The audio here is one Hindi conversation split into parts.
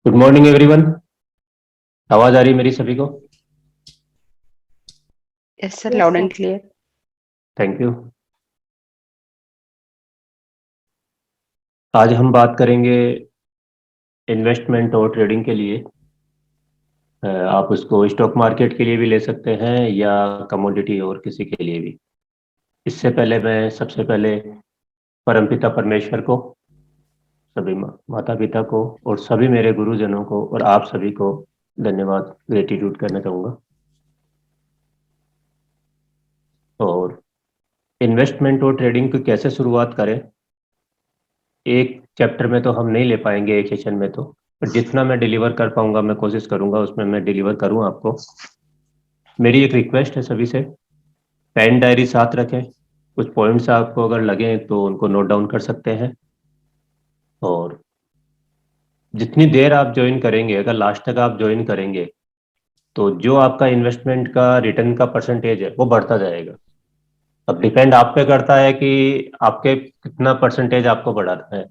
Good morning everyone. आवाज आ रही है मेरी सभी को? Yes, sir. Yes, Loud sir. and clear. Thank you. आज हम बात करेंगे इन्वेस्टमेंट और ट्रेडिंग के लिए। आप उसको स्टॉक मार्केट के लिए भी ले सकते हैं या कमोडिटी और किसी के लिए भी। इससे पहले मैं सबसे पहले परमपिता परमेश्वर को, सभी माता पिता को और सभी मेरे गुरुजनों को और आप सभी को धन्यवाद, ग्रेटिट्यूड करना चाहूँगा। और इन्वेस्टमेंट और ट्रेडिंग को कैसे शुरुआत करें, एक चैप्टर में तो हम नहीं ले पाएंगे, एक सेशन में तो, पर जितना मैं डिलीवर कर पाऊंगा मैं कोशिश करूंगा उसमें मैं डिलीवर करूं आपको। मेरी एक रिक्वेस्ट है सभी से, पेन डायरी साथ रखें। कुछ पॉइंट्स आपको अगर लगे तो उनको नोट डाउन कर सकते हैं। और जितनी देर आप ज्वाइन करेंगे, अगर लास्ट तक आप ज्वाइन करेंगे तो जो आपका इन्वेस्टमेंट का रिटर्न का परसेंटेज है वो बढ़ता जाएगा। अब डिपेंड आप पे करता है कि आपके कितना परसेंटेज आपको बढ़ाना है।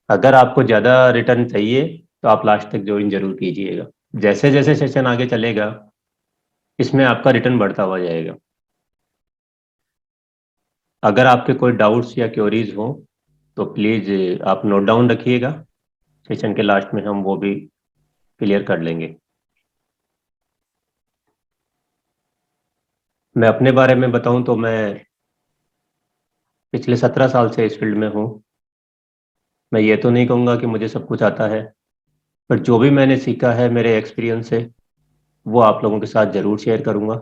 अगर आपको ज़्यादा रिटर्न चाहिए तो आप लास्ट तक ज्वाइन जरूर कीजिएगा। जैसे जैसे सेशन आगे चलेगा इसमें आपका रिटर्न बढ़ता हुआ जाएगा। अगर आपके कोई डाउट्स या क्वेरीज हो तो प्लीज़ आप नोट डाउन रखिएगा, सेशन के लास्ट में हम वो भी क्लियर कर लेंगे। मैं अपने बारे में बताऊं तो मैं पिछले 17 साल से इस फील्ड में हूं। मैं ये तो नहीं कहूँगा कि मुझे सब कुछ आता है, पर जो भी मैंने सीखा है मेरे एक्सपीरियंस से वो आप लोगों के साथ ज़रूर शेयर करूँगा।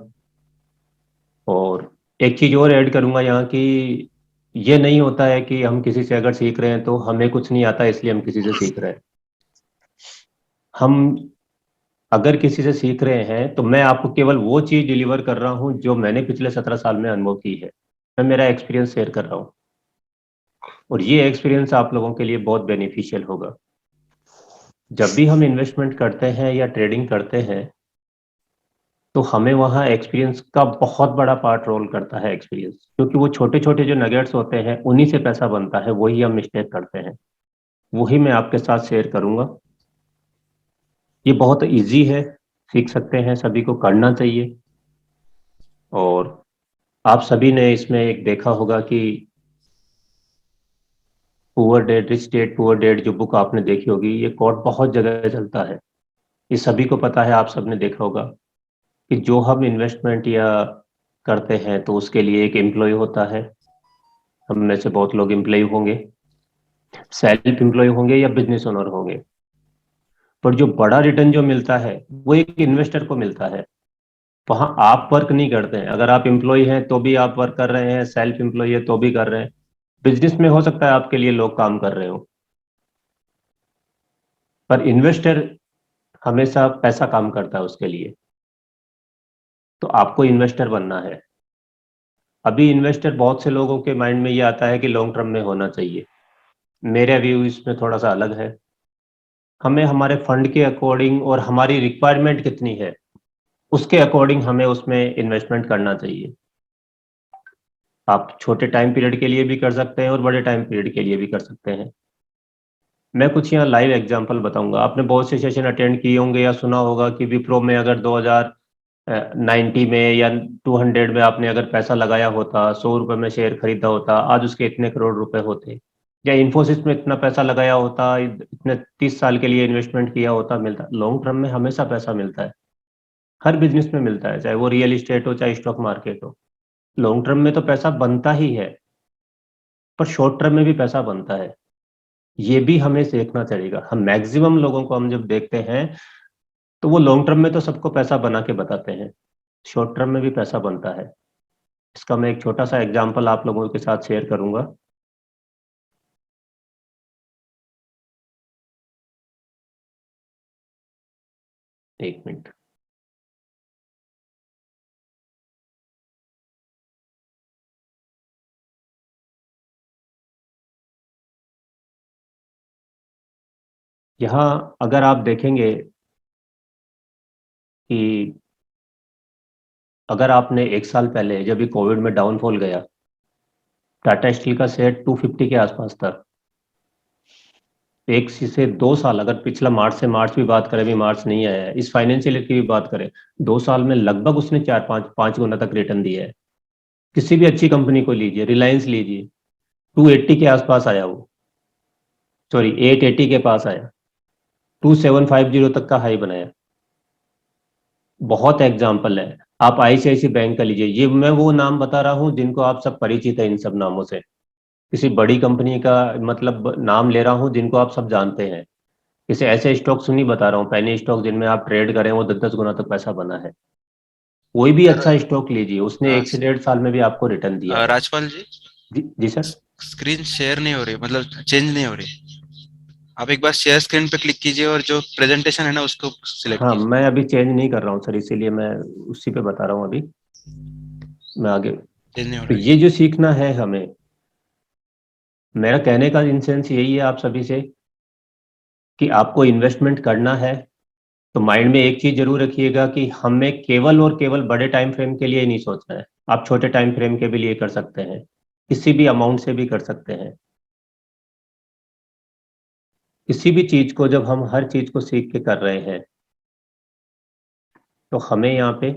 और एक चीज़ और ऐड करूँगा यहाँ की, ये नहीं होता है कि हम किसी से अगर सीख रहे हैं तो हमें कुछ नहीं आता इसलिए हम किसी से सीख रहे हैं। हम अगर किसी से सीख रहे हैं तो मैं आपको केवल वो चीज़ डिलीवर कर रहा हूँ जो मैंने पिछले 17 साल में अनुभव की है। मैं मेरा एक्सपीरियंस शेयर कर रहा हूँ और ये एक्सपीरियंस आप लोगों के लिए बहुत बेनिफिशियल होगा। जब भी हम इन्वेस्टमेंट करते हैं या ट्रेडिंग करते हैं तो हमें वहाँ एक्सपीरियंस का बहुत बड़ा पार्ट रोल करता है एक्सपीरियंस, क्योंकि वो छोटे छोटे जो नगेट्स होते हैं उन्हीं से पैसा बनता है, वही हम मिस्टेक करते हैं, वही मैं आपके साथ शेयर करूंगा। ये बहुत इजी है, सीख सकते हैं, सभी को करना चाहिए। और आप सभी ने इसमें एक देखा होगा कि poor dad rich dad poor dad जो बुक आपने देखी होगी, ये कोट बहुत जगह चलता है। ये सभी को पता है, आप सबने देखा होगा कि जो हम इन्वेस्टमेंट या करते हैं तो उसके लिए एक एम्प्लॉय होता है। हम में से बहुत लोग एम्प्लॉय होंगे, सेल्फ एम्प्लॉय होंगे या बिजनेस ओनर होंगे, पर जो बड़ा रिटर्न जो मिलता है वो एक इन्वेस्टर को मिलता है। वहां आप वर्क नहीं करते हैं, अगर आप एम्प्लॉय हैं तो भी आप वर्क कर रहे हैं, सेल्फ एम्प्लॉय है तो भी कर रहे हैं। बिजनेस में हो सकता है आपके लिए लोग काम कर रहे हो, पर इन्वेस्टर हमेशा पैसा काम करता है उसके लिए। तो आपको इन्वेस्टर बनना है। अभी इन्वेस्टर बहुत से लोगों के माइंड में ये आता है कि लॉन्ग टर्म में होना चाहिए। मेरा व्यू इसमें थोड़ा सा अलग है। हमें हमारे फंड के अकॉर्डिंग और हमारी रिक्वायरमेंट कितनी है उसके अकॉर्डिंग हमें उसमें इन्वेस्टमेंट करना चाहिए। आप छोटे टाइम पीरियड के लिए भी कर सकते हैं और बड़े टाइम पीरियड के लिए भी कर सकते हैं। मैं कुछ यहाँ लाइव एग्जांपल बताऊंगा। आपने बहुत से सेशन अटेंड किए होंगे या सुना होगा कि विप्रो में अगर 2090 में या 200 में आपने अगर पैसा लगाया होता, 100 रुपए में शेयर खरीदा होता, आज उसके इतने करोड़ रुपए होते। या इन्फोसिस में इतना पैसा लगाया होता, इतने 30 साल के लिए इन्वेस्टमेंट किया होता, मिलता। लॉन्ग टर्म में हमेशा पैसा मिलता है, हर बिजनेस में मिलता है, चाहे वो रियल इस्टेट हो चाहे स्टॉक मार्केट हो। लॉन्ग टर्म में तो पैसा बनता ही है, पर शॉर्ट टर्म में भी पैसा बनता है। ये भी हमें सीखना चाहिएगा। हम मैक्सिमम लोगों को हम जब देखते हैं तो वो लॉन्ग टर्म में तो सबको पैसा बना के बताते हैं, शॉर्ट टर्म में भी पैसा बनता है। इसका मैं एक छोटा सा एग्जांपल आप लोगों के साथ शेयर करूंगा। एक मिनट। यहाँ अगर आप देखेंगे कि अगर आपने एक साल पहले जब भी कोविड में डाउनफॉल गया, टाटा स्टील का शेयर 250 के आसपास था। से 2 साल, अगर पिछला मार्च से मार्च भी बात करें, अभी मार्च नहीं आया है, इस फाइनेंशियल ईयर की भी बात करें, 2 साल में लगभग उसने 4 5 5 गुना तक रिटर्न दिया है। किसी भी अच्छी कंपनी को लीजिए, रिलायंस लीजिए, 280 के आसपास आया वो, सॉरी 880 के पास आया, 2750 तक का हाई बनाया। बहुत एग्जाम्पल है। आप आईसीआईसी बैंक का लीजिए, ये मैं वो नाम बता रहा हूँ जिनको आप सब परिचित है, इन सब नामों से। किसी बड़ी कंपनी का मतलब नाम ले रहा हूँ जिनको आप सब जानते हैं। किसी ऐसे स्टॉक्स नहीं बता रहा हूँ, पेनी स्टॉक जिनमें आप ट्रेड करें, वो 10 10 गुना तक पैसा बना है। कोई भी सर, अच्छा स्टॉक लीजिए, उसने अ, 1 से 1.5 साल में भी आपको रिटर्न दिया है। राजपाल जी, जी जी सर। स्क्रीन शेयर नहीं हो रही, मतलब चेंज नहीं हो रही। आप एक बार शेयर स्क्रीन पे क्लिक कीजिए और जो प्रेजेंटेशन है ना उसको सिलेक्ट हाँ, कीजिए। मैं अभी चेंज नहीं कर रहा हूँ सर, इसीलिए मैं उसी पे बता रहा हूँ अभी। मैं आगे, चेंज नहीं हो तो रहा ये है। जो सीखना है हमें, मेरा कहने का इंसेंस यही है आप सभी से, कि आपको इन्वेस्टमेंट करना है तो माइंड में एक चीज जरूर रखिएगा कि हमें केवल और केवल बड़े टाइम फ्रेम के लिए ही नहीं सोचना है। आप छोटे टाइम फ्रेम के भी लिए कर सकते हैं, किसी भी अमाउंट से भी कर सकते हैं। किसी भी चीज को जब हम हर चीज को सीख के कर रहे हैं, तो हमें यहाँ पे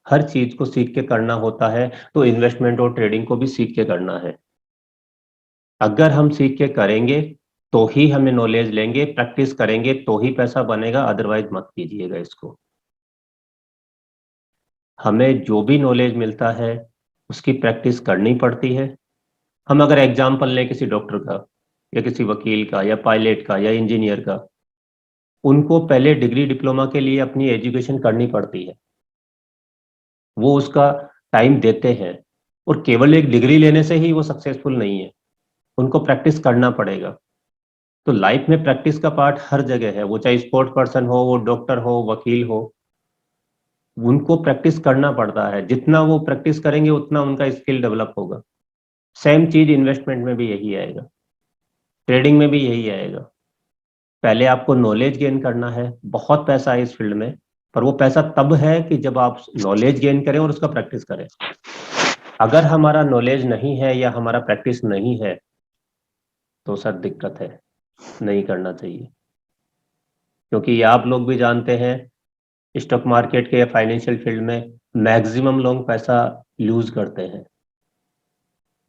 हर चीज को सीख के करना होता है, तो इन्वेस्टमेंट और ट्रेडिंग को भी सीख के करना है। अगर हम सीख के करेंगे तो ही हमें नॉलेज लेंगे, प्रैक्टिस करेंगे तो ही पैसा बनेगा, अदरवाइज मत कीजिएगा इसको। हमें जो भी नॉलेज मिलता है उसकी प्रैक्टिस करनी पड़ती है। हम अगर एग्जाम्पल लें किसी डॉक्टर का, या किसी वकील का, या पायलट का, या इंजीनियर का, उनको पहले डिग्री डिप्लोमा के लिए अपनी एजुकेशन करनी पड़ती है। वो उसका टाइम देते हैं, और केवल एक डिग्री लेने से ही वो सक्सेसफुल नहीं है, उनको प्रैक्टिस करना पड़ेगा। तो लाइफ में प्रैक्टिस का पार्ट हर जगह है, वो चाहे स्पोर्ट्स पर्सन हो, वो डॉक्टर हो, वकील हो, उनको प्रैक्टिस करना पड़ता है। जितना वो प्रैक्टिस करेंगे उतना उनका स्किल डेवलप होगा। सेम चीज इन्वेस्टमेंट में भी यही आएगा, ट्रेडिंग में भी यही आएगा। पहले आपको नॉलेज गेन करना है, बहुत पैसा है इस फील्ड में, पर वो पैसा तब है कि जब आप नॉलेज गेन करें और उसका प्रैक्टिस करें। अगर हमारा नॉलेज नहीं है या हमारा प्रैक्टिस नहीं है, तो सर दिक्कत है, नहीं करना चाहिए। क्योंकि ये आप लोग भी जानते हैं, स्टॉक मार्केट के या फाइनेंशियल फील्ड में मैक्सिमम लोग पैसा लूज करते हैं।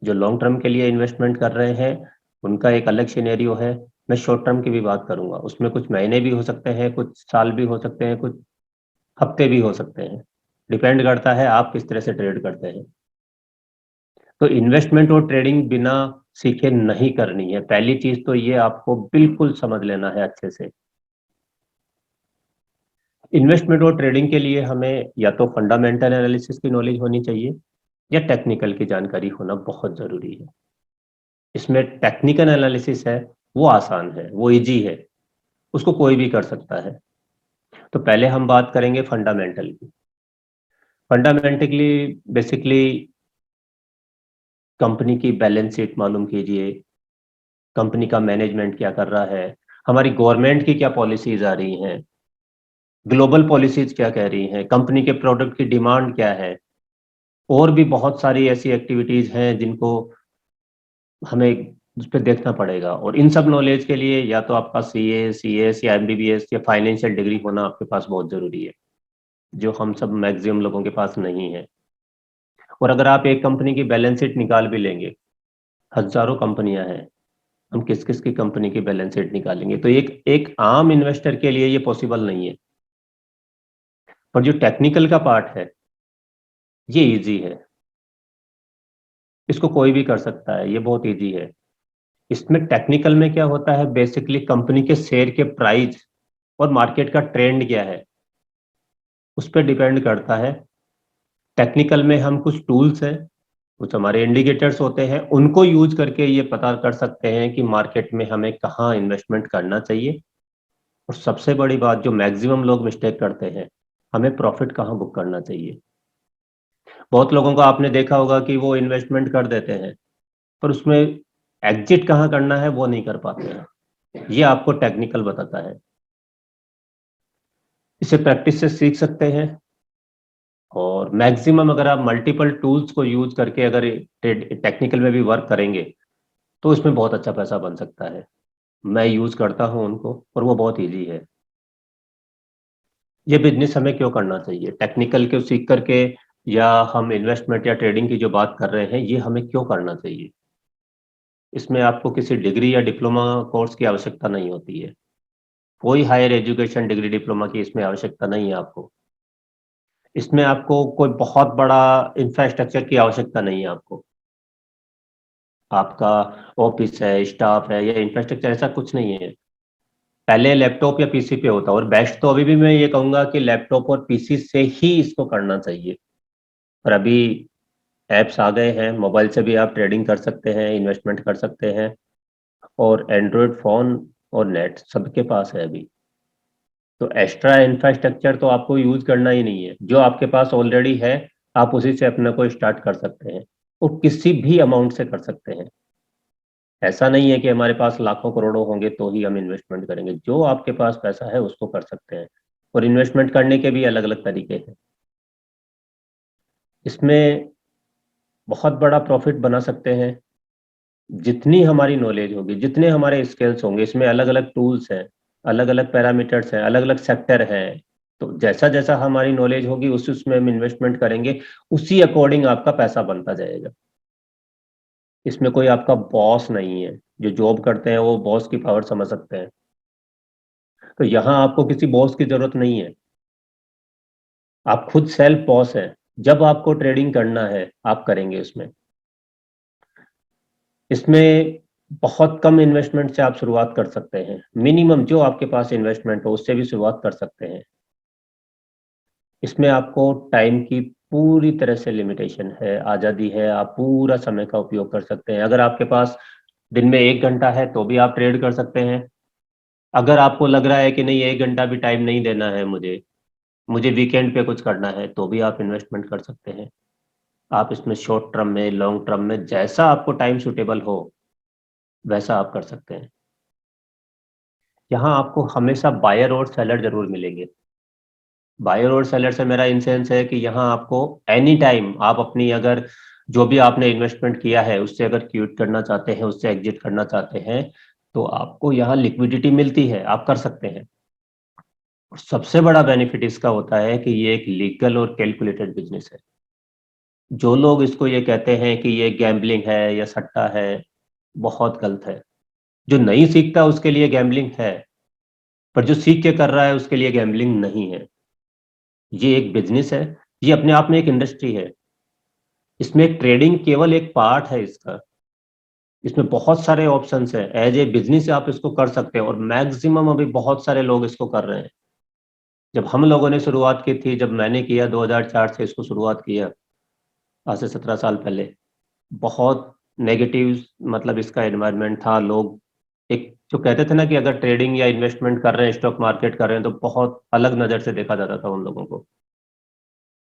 जो लॉन्ग टर्म के लिए इन्वेस्टमेंट कर रहे हैं उनका एक अलग सिनेरियो है। मैं शॉर्ट टर्म की भी बात करूंगा, उसमें कुछ महीने भी हो सकते हैं, कुछ साल भी हो सकते हैं, कुछ हफ्ते भी हो सकते हैं। डिपेंड करता है आप किस तरह से ट्रेड करते हैं। तो इन्वेस्टमेंट और ट्रेडिंग बिना सीखे नहीं करनी है, पहली चीज तो ये आपको बिल्कुल समझ लेना है अच्छे से। इन्वेस्टमेंट और ट्रेडिंग के लिए हमें या तो फंडामेंटल एनालिसिस की नॉलेज होनी चाहिए, या टेक्निकल की जानकारी होना बहुत जरूरी है। इसमें टेक्निकल एनालिसिस है, वो आसान है, वो इजी है, उसको कोई भी कर सकता है। तो पहले हम बात करेंगे फंडामेंटल की। फंडामेंटली बेसिकली कंपनी की बैलेंस शीट मालूम कीजिए, कंपनी का मैनेजमेंट क्या कर रहा है, हमारी गवर्नमेंट की क्या पॉलिसीज आ रही हैं, ग्लोबल पॉलिसीज क्या कह रही हैं, कंपनी के प्रोडक्ट की डिमांड क्या है। और भी बहुत सारी ऐसी एक्टिविटीज हैं जिनको हमें उस पर देखना पड़ेगा। और इन सब नॉलेज के लिए या तो आपका सीए, सीएस या एमबीबीएस या फाइनेंशियल डिग्री होना आपके पास बहुत जरूरी है, जो हम सब मैक्सिमम लोगों के पास नहीं है। और अगर आप एक कंपनी की बैलेंस शीट निकाल भी लेंगे, हजारों कंपनियां हैं, हम किस किस की कंपनी की बैलेंस शीट निकालेंगे, तो एक एक आम इन्वेस्टर के लिए ये पॉसिबल नहीं है। पर जो टेक्निकल का पार्ट है, ये इजी है, इसको कोई भी कर सकता है, ये बहुत इजी है। इसमें टेक्निकल में क्या होता है, बेसिकली कंपनी के शेयर के प्राइस और मार्केट का ट्रेंड क्या है, उस पर डिपेंड करता है। टेक्निकल में हम कुछ टूल्स हैं, कुछ हमारे इंडिकेटर्स होते हैं, उनको यूज करके ये पता कर सकते हैं कि मार्केट में हमें कहाँ इन्वेस्टमेंट करना चाहिए। और सबसे बड़ी बात जो मैक्सिमम लोग मिस्टेक करते हैं, हमें प्रॉफिट कहाँ बुक करना चाहिए। बहुत लोगों को आपने देखा होगा कि वो इन्वेस्टमेंट कर देते हैं, पर उसमें एग्जिट कहाँ करना है वो नहीं कर पाते हैं। ये आपको टेक्निकल बताता है, इसे प्रैक्टिस से सीख सकते हैं। और मैक्सिमम अगर आप मल्टीपल टूल्स को यूज करके अगर टेक्निकल में भी वर्क करेंगे, तो इसमें बहुत अच्छा पैसा बन सकता है। मैं यूज करता हूं उनको और वो बहुत इजी है। ये बिजनेस हमें क्यों करना चाहिए, टेक्निकल को सीख करके या हम इन्वेस्टमेंट या ट्रेडिंग की जो बात कर रहे हैं, ये हमें क्यों करना चाहिए? इसमें आपको किसी डिग्री या डिप्लोमा कोर्स की आवश्यकता नहीं होती है। कोई हायर एजुकेशन डिग्री डिप्लोमा की इसमें आवश्यकता नहीं है आपको। इसमें आपको कोई बहुत बड़ा इंफ्रास्ट्रक्चर की आवश्यकता नहीं है आपको। आपका ऑफिस है, स्टाफ है या इंफ्रास्ट्रक्चर, ऐसा कुछ नहीं है। पहले लैपटॉप या पीसी पे होता, और बेस्ट तो अभी भी मैं ये कहूंगा कि लैपटॉप और पीसी से ही इसको करना चाहिए। और अभी ऐप्स आ गए हैं, मोबाइल से भी आप ट्रेडिंग कर सकते हैं, इन्वेस्टमेंट कर सकते हैं। और एंड्रॉयड फोन और नेट सबके पास है अभी। तो एक्स्ट्रा इंफ्रास्ट्रक्चर तो आपको यूज करना ही नहीं है, जो आपके पास ऑलरेडी है आप उसी से अपने को स्टार्ट कर सकते हैं। और किसी भी अमाउंट से कर सकते हैं। ऐसा नहीं है कि हमारे पास लाखों करोड़ों होंगे तो ही हम इन्वेस्टमेंट करेंगे, जो आपके पास पैसा है उसको कर सकते हैं। और इन्वेस्टमेंट करने के भी अलग अलग तरीके हैं। इसमें बहुत बड़ा प्रॉफिट बना सकते हैं। जितनी हमारी नॉलेज होगी, जितने हमारे स्किल्स होंगे, इसमें अलग अलग टूल्स हैं, अलग अलग पैरामीटर्स हैं, अलग अलग सेक्टर हैं। तो जैसा जैसा हमारी नॉलेज होगी उस उसमें हम इन्वेस्टमेंट करेंगे, उसी अकॉर्डिंग आपका पैसा बनता जाएगा। इसमें कोई आपका बॉस नहीं है। जो जॉब करते हैं वो बॉस की पावर समझ सकते हैं। तो यहाँ आपको किसी बॉस की जरूरत नहीं है। आप खुद सेल्फ बॉस हैं। जब आपको ट्रेडिंग करना है आप करेंगे उसमें। इसमें बहुत कम इन्वेस्टमेंट से आप शुरुआत कर सकते हैं। मिनिमम जो आपके पास इन्वेस्टमेंट हो उससे भी शुरुआत कर सकते हैं। इसमें आपको टाइम की पूरी तरह से लिमिटेशन है, आज़ादी है, आप पूरा समय का उपयोग कर सकते हैं। अगर आपके पास दिन में 1 घंटा है तो भी आप ट्रेड कर सकते हैं। अगर आपको लग रहा है कि नहीं 1 घंटा भी टाइम नहीं देना है मुझे, मुझे वीकेंड पे कुछ करना है, तो भी आप इन्वेस्टमेंट कर सकते हैं। आप इसमें शॉर्ट टर्म में, लॉन्ग टर्म में, जैसा आपको टाइम सुटेबल हो वैसा आप कर सकते हैं। यहाँ आपको हमेशा बायर और सेलर जरूर मिलेंगे। बायर और सेलर से मेरा इन सेंस है कि यहाँ आपको एनी टाइम आप अपनी, अगर जो भी आपने इन्वेस्टमेंट किया है उससे अगर क्विट करना चाहते हैं, उससे एग्जिट करना चाहते हैं, तो आपको यहाँ लिक्विडिटी मिलती है, आप कर सकते हैं। और सबसे बड़ा बेनिफिट इसका होता है कि ये एक लीगल और कैलकुलेटेड बिजनेस है। जो लोग इसको ये कहते हैं कि ये गैम्बलिंग है या सट्टा है, बहुत गलत है। जो नहीं सीखता उसके लिए गैम्बलिंग है, पर जो सीख के कर रहा है उसके लिए गैम्बलिंग नहीं है। ये एक बिजनेस है। ये अपने आप में एक इंडस्ट्री है। इसमें ट्रेडिंग केवल एक पार्ट है इसका। इसमें बहुत सारे ऑप्शंस हैं, एज ए बिजनेस आप इसको कर सकते हैं, और मैक्सिमम अभी बहुत सारे लोग इसको कर रहे हैं। जब हम लोगों ने शुरुआत की थी, जब मैंने किया 2004 से इसको शुरुआत किया, आज से 17 साल पहले, बहुत नेगेटिव, मतलब इसका एनवायरनमेंट था। लोग एक जो कहते थे ना कि अगर ट्रेडिंग या इन्वेस्टमेंट कर रहे हैं, स्टॉक मार्केट कर रहे हैं, तो बहुत अलग नज़र से देखा जाता था उन लोगों को।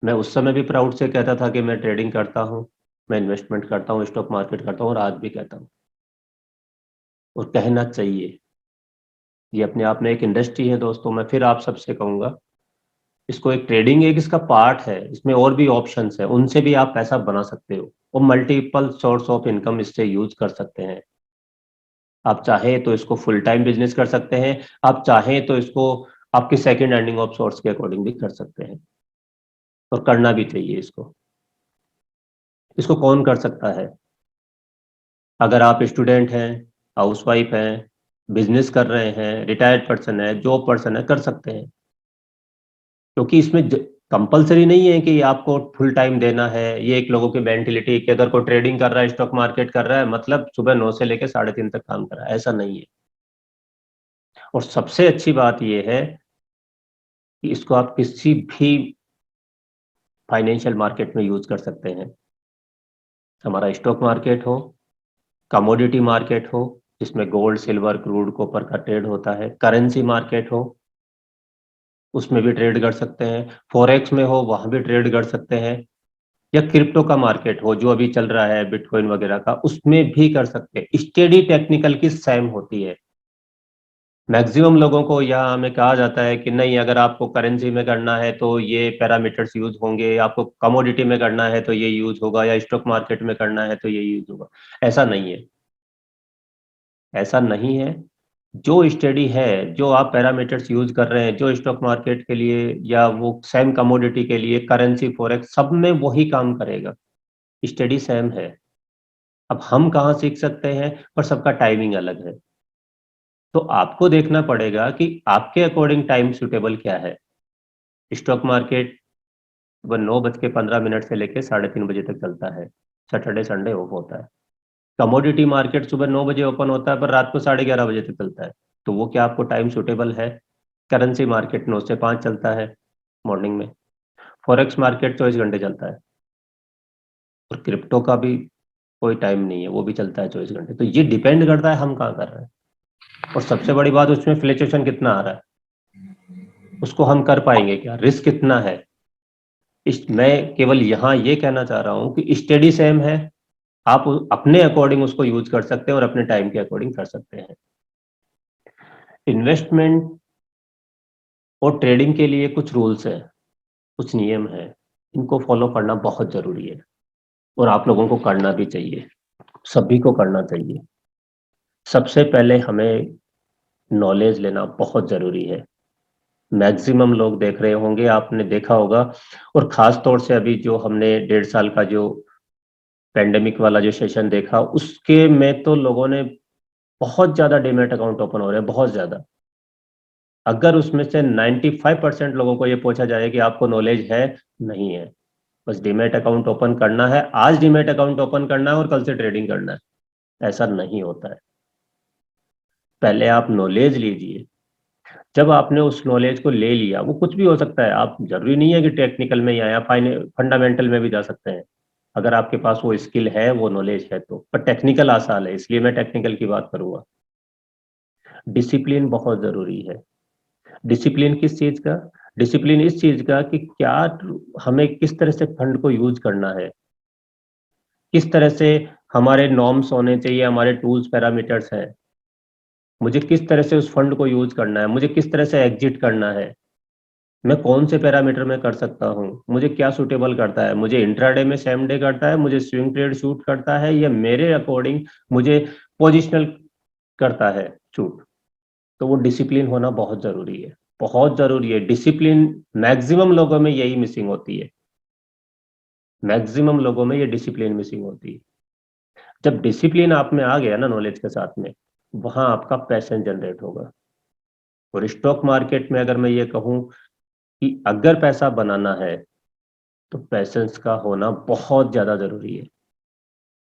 मैं उस समय भी प्राउड से कहता था कि मैं ट्रेडिंग करता हूँ, मैं इन्वेस्टमेंट करता हूँ, स्टॉक मार्केट करता हूँ, और आज भी कहता हूँ। और कहना चाहिए। ये अपने आप में एक इंडस्ट्री है दोस्तों। मैं फिर आप सबसे कहूंगा, इसको एक ट्रेडिंग एक इसका पार्ट है, इसमें और भी ऑप्शंस है, उनसे भी आप पैसा बना सकते हो, और मल्टीपल सोर्स ऑफ इनकम इससे यूज कर सकते हैं। आप चाहें तो इसको फुल टाइम बिजनेस कर सकते हैं। आप चाहें तो इसको आपकी सेकंड अर्निंग ऑफ सोर्स के अकॉर्डिंग भी कर सकते हैं। और करना भी चाहिए इसको। इसको कौन कर सकता है? अगर आप स्टूडेंट हैं, हाउसवाइफ हैं, बिजनेस कर रहे हैं, रिटायर्ड पर्सन है, जॉब पर्सन है, कर सकते हैं। क्योंकि इसमें कंपलसरी नहीं है कि आपको फुल टाइम देना है। ये एक लोगों की मेंटेलिटी कि अगर कोई ट्रेडिंग कर रहा है, स्टॉक मार्केट कर रहा है, मतलब सुबह 9 से लेकर 3:30 तक काम कर रहा है, ऐसा नहीं है। और सबसे अच्छी बात यह है कि इसको आप किसी भी फाइनेंशियल मार्केट में यूज कर सकते हैं। हमारा स्टॉक मार्केट हो, कमोडिटी मार्केट हो जिसमें गोल्ड, सिल्वर, क्रूड, कॉपर का ट्रेड होता है, करेंसी मार्केट हो उसमें भी ट्रेड कर सकते हैं, फॉरेक्स में हो वहां भी ट्रेड कर सकते हैं, या क्रिप्टो का मार्केट हो जो अभी चल रहा है बिटकॉइन वगैरह का, उसमें भी कर सकते हैं। स्टडी टेक्निकल की सेम होती है। मैक्सिमम लोगों को यहाँ हमें कहा जाता है कि नहीं, अगर आपको करेंसी में करना है तो ये पैरामीटर्स यूज होंगे, आपको कमोडिटी में करना है तो ये यूज होगा, या स्टॉक मार्केट में करना है तो ये यूज होगा। ऐसा नहीं है। ऐसा नहीं है। जो स्टडी है, जो आप पैरामीटर्स यूज कर रहे हैं, जो स्टॉक मार्केट के लिए या वो सेम कमोडिटी के लिए, करेंसी, फॉरेक्स, सब में वही काम करेगा। स्टडी सेम है। अब हम कहाँ सीख सकते हैं, पर सबका टाइमिंग अलग है। तो आपको देखना पड़ेगा कि आपके अकॉर्डिंग टाइम सुटेबल क्या है। स्टॉक मार्केट सुबह 9:15 से लेकर 3:30 बजे तक चलता है, सैटरडे संडे ऑफ होता है। कमोडिटी मार्केट सुबह 9 बजे ओपन होता है, पर रात को 11:30 बजे तक चलता है। तो वो क्या आपको टाइम सुटेबल है? करेंसी मार्केट 9 से 5 चलता है मॉर्निंग में। फॉरेक्स मार्केट 24 घंटे चलता है। और क्रिप्टो का भी कोई टाइम नहीं है, वो भी चलता है 24 घंटे। तो ये डिपेंड करता है हम कहाँ कर रहे हैं। और सबसे बड़ी बात, उसमें फ्लक्चुएशन कितना आ रहा है, उसको हम कर पाएंगे क्या, रिस्क कितना है। मैं केवल यहाँ ये कहना चाह रहा हूँ कि स्टडी सेम है। आप अपने अकॉर्डिंग उसको यूज कर सकते हैं और अपने टाइम के अकॉर्डिंग कर सकते हैं। इन्वेस्टमेंट और ट्रेडिंग के लिए कुछ रूल्स हैं, कुछ नियम हैं। इनको फॉलो करना बहुत जरूरी है और आप लोगों को करना भी चाहिए, सभी को करना चाहिए। सबसे पहले हमें नॉलेज लेना बहुत जरूरी है। मैक्सिमम लोग देख रहे होंगे, आपने देखा होगा। और खास तौर से अभी जो हमने 1.5 साल का जो पेंडेमिक वाला जो सेशन देखा, उसके में तो लोगों ने बहुत ज्यादा डीमैट अकाउंट ओपन हो रहे हैं, बहुत ज्यादा। अगर उसमें से 95% लोगों को ये पूछा जाए कि आपको नॉलेज है, नहीं है। बस डीमैट अकाउंट ओपन करना है, आज डीमैट अकाउंट ओपन करना है और कल से ट्रेडिंग करना है, ऐसा नहीं होता है। पहले आप नॉलेज लीजिए। जब आपने उस नॉलेज को ले लिया, वो कुछ भी हो सकता है, आप जरूरी नहीं है कि टेक्निकल में ही आया, फंडामेंटल में भी जा सकते हैं। अगर आपके पास वो स्किल है, वो नॉलेज है तो। पर टेक्निकल आसान है, इसलिए मैं टेक्निकल की बात करूंगा। डिसिप्लिन बहुत जरूरी है। डिसिप्लिन किस चीज का? डिसिप्लिन इस चीज का कि क्या हमें किस तरह से फंड को यूज करना है, किस तरह से हमारे नॉर्म्स होने चाहिए, हमारे टूल्स पैरामीटर्स हैं। मुझे किस तरह से उस फंड को यूज करना है, मुझे किस तरह से एग्जिट करना है, मैं कौन से पैरामीटर में कर सकता हूँ, मुझे क्या सूटेबल करता है, मुझे इंट्राडे में सेम डे करता है, मुझे स्विंग ट्रेड शूट करता है, या मेरे अकॉर्डिंग मुझे पोजिशनल करता है शूट। तो वो डिसिप्लिन होना बहुत जरूरी है, बहुत जरूरी है। डिसिप्लिन मैक्सिमम लोगों में यही मिसिंग होती है, मैक्सिमम लोगों में ये डिसिप्लिन मिसिंग होती है। जब डिसिप्लिन आप में आ गया ना नॉलेज के साथ में, वहां आपका पैशन जनरेट होगा। और स्टॉक मार्केट में अगर मैं ये कहूँ कि अगर पैसा बनाना है, तो पैशंस का होना बहुत ज्यादा जरूरी है।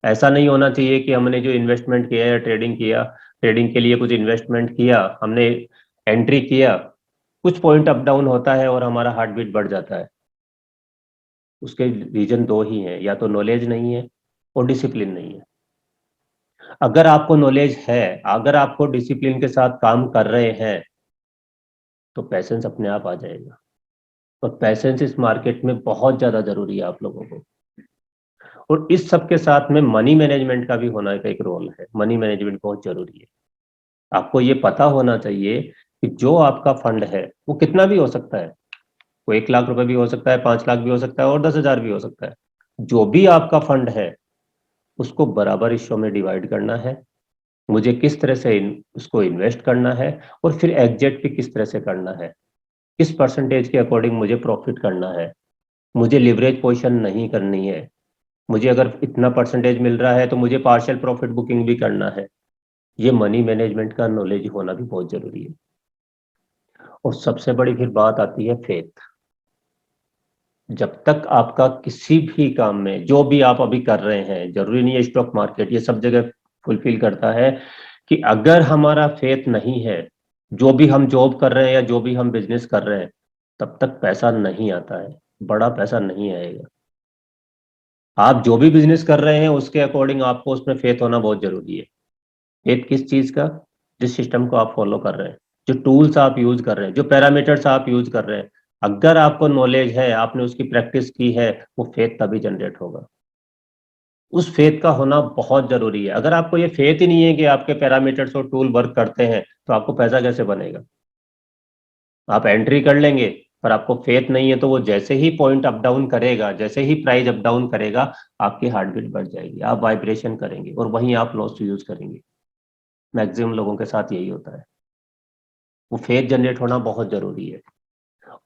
ऐसा नहीं होना चाहिए कि हमने जो इन्वेस्टमेंट किया या ट्रेडिंग किया, ट्रेडिंग के लिए कुछ इन्वेस्टमेंट किया हमने, एंट्री किया, कुछ पॉइंट अप डाउन होता है और हमारा हार्ट बीट बढ़ जाता है। उसके रीजन दो ही हैं, या तो नॉलेज नहीं है और डिसिप्लिन नहीं है। अगर आपको नॉलेज है, अगर आपको डिसिप्लिन के साथ काम कर रहे हैं, तो पैसेंस अपने आप आ जाएगा। और पैसेंस इस मार्केट में बहुत ज्यादा जरूरी है आप लोगों को। और इस सब के साथ में मनी मैनेजमेंट का भी होना का एक रोल है। मनी मैनेजमेंट बहुत जरूरी है। आपको ये पता होना चाहिए कि जो आपका फंड है वो कितना भी हो सकता है। वो 1 लाख रुपए भी हो सकता है, 5 लाख भी हो सकता है और 10,000 भी हो सकता है। जो भी आपका फंड है, उसको बराबर हिस्सों में डिवाइड करना है। मुझे किस तरह से उसको इन्वेस्ट करना है, और फिर एग्जिट भी किस तरह से करना है, किस परसेंटेज के अकॉर्डिंग मुझे प्रॉफिट करना है। मुझे लिवरेज पोजीशन नहीं करनी है। मुझे अगर इतना परसेंटेज मिल रहा है तो मुझे पार्शियल प्रॉफिट बुकिंग भी करना है। ये मनी मैनेजमेंट का नॉलेज होना भी बहुत जरूरी है। और सबसे बड़ी फिर बात आती है फेथ। जब तक आपका किसी भी काम में, जो भी आप अभी कर रहे हैं, जरूरी नहीं है स्टॉक मार्केट, ये सब जगह फुलफिल करता है कि अगर हमारा फेथ नहीं है, जो भी हम जॉब कर रहे हैं या जो भी हम बिजनेस कर रहे हैं, तब तक पैसा नहीं आता है, बड़ा पैसा नहीं आएगा। आप जो भी बिजनेस कर रहे हैं उसके अकॉर्डिंग आपको उसमें फेथ होना बहुत जरूरी है। फेथ किस चीज का? जिस सिस्टम को आप फॉलो कर रहे हैं, जो टूल्स आप यूज कर रहे हैं, जो पैरामीटर्स आप यूज कर रहे हैं, अगर आपको नॉलेज है, आपने उसकी प्रैक्टिस की है, वो फेथ तभी जनरेट होगा। उस फेथ का होना बहुत जरूरी है। अगर आपको ये फेथ ही नहीं है कि आपके पैरामीटर्स और टूल वर्क करते हैं, तो आपको पैसा कैसे बनेगा? आप एंट्री कर लेंगे, पर आपको फेथ नहीं है, तो वो जैसे ही पॉइंट अप डाउन करेगा, जैसे ही प्राइस अप डाउन करेगा, आपकी हार्ट बीट बढ़ जाएगी, आप वाइब्रेशन करेंगे और वहीं आप लॉस यूज करेंगे। मैक्सिमम लोगों के साथ यही होता है। वो फेथ जनरेट होना बहुत जरूरी है।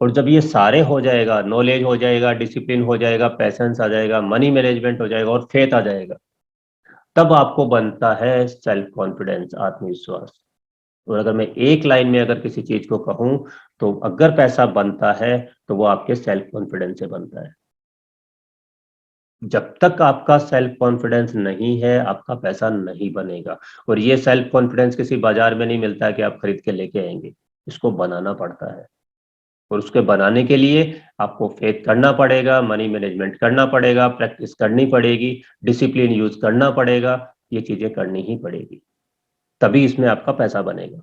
और जब ये सारे हो जाएगा, नॉलेज हो जाएगा, डिसिप्लिन हो जाएगा, पैसेंस आ जाएगा, मनी मैनेजमेंट हो जाएगा और फेथ आ जाएगा, तब आपको बनता है सेल्फ कॉन्फिडेंस, आत्मविश्वास। और अगर मैं एक लाइन में अगर किसी चीज को कहूं, तो अगर पैसा बनता है तो वो आपके सेल्फ कॉन्फिडेंस से बनता है। जब तक आपका सेल्फ कॉन्फिडेंस नहीं है, आपका पैसा नहीं बनेगा। और ये सेल्फ कॉन्फिडेंस किसी बाजार में नहीं मिलता है कि आप खरीद के लेके आएंगे, इसको बनाना पड़ता है। और उसके बनाने के लिए आपको फेथ करना पड़ेगा, मनी मैनेजमेंट करना पड़ेगा, प्रैक्टिस करनी पड़ेगी, डिसिप्लिन यूज करना पड़ेगा। ये चीजें करनी ही पड़ेगी, तभी इसमें आपका पैसा बनेगा।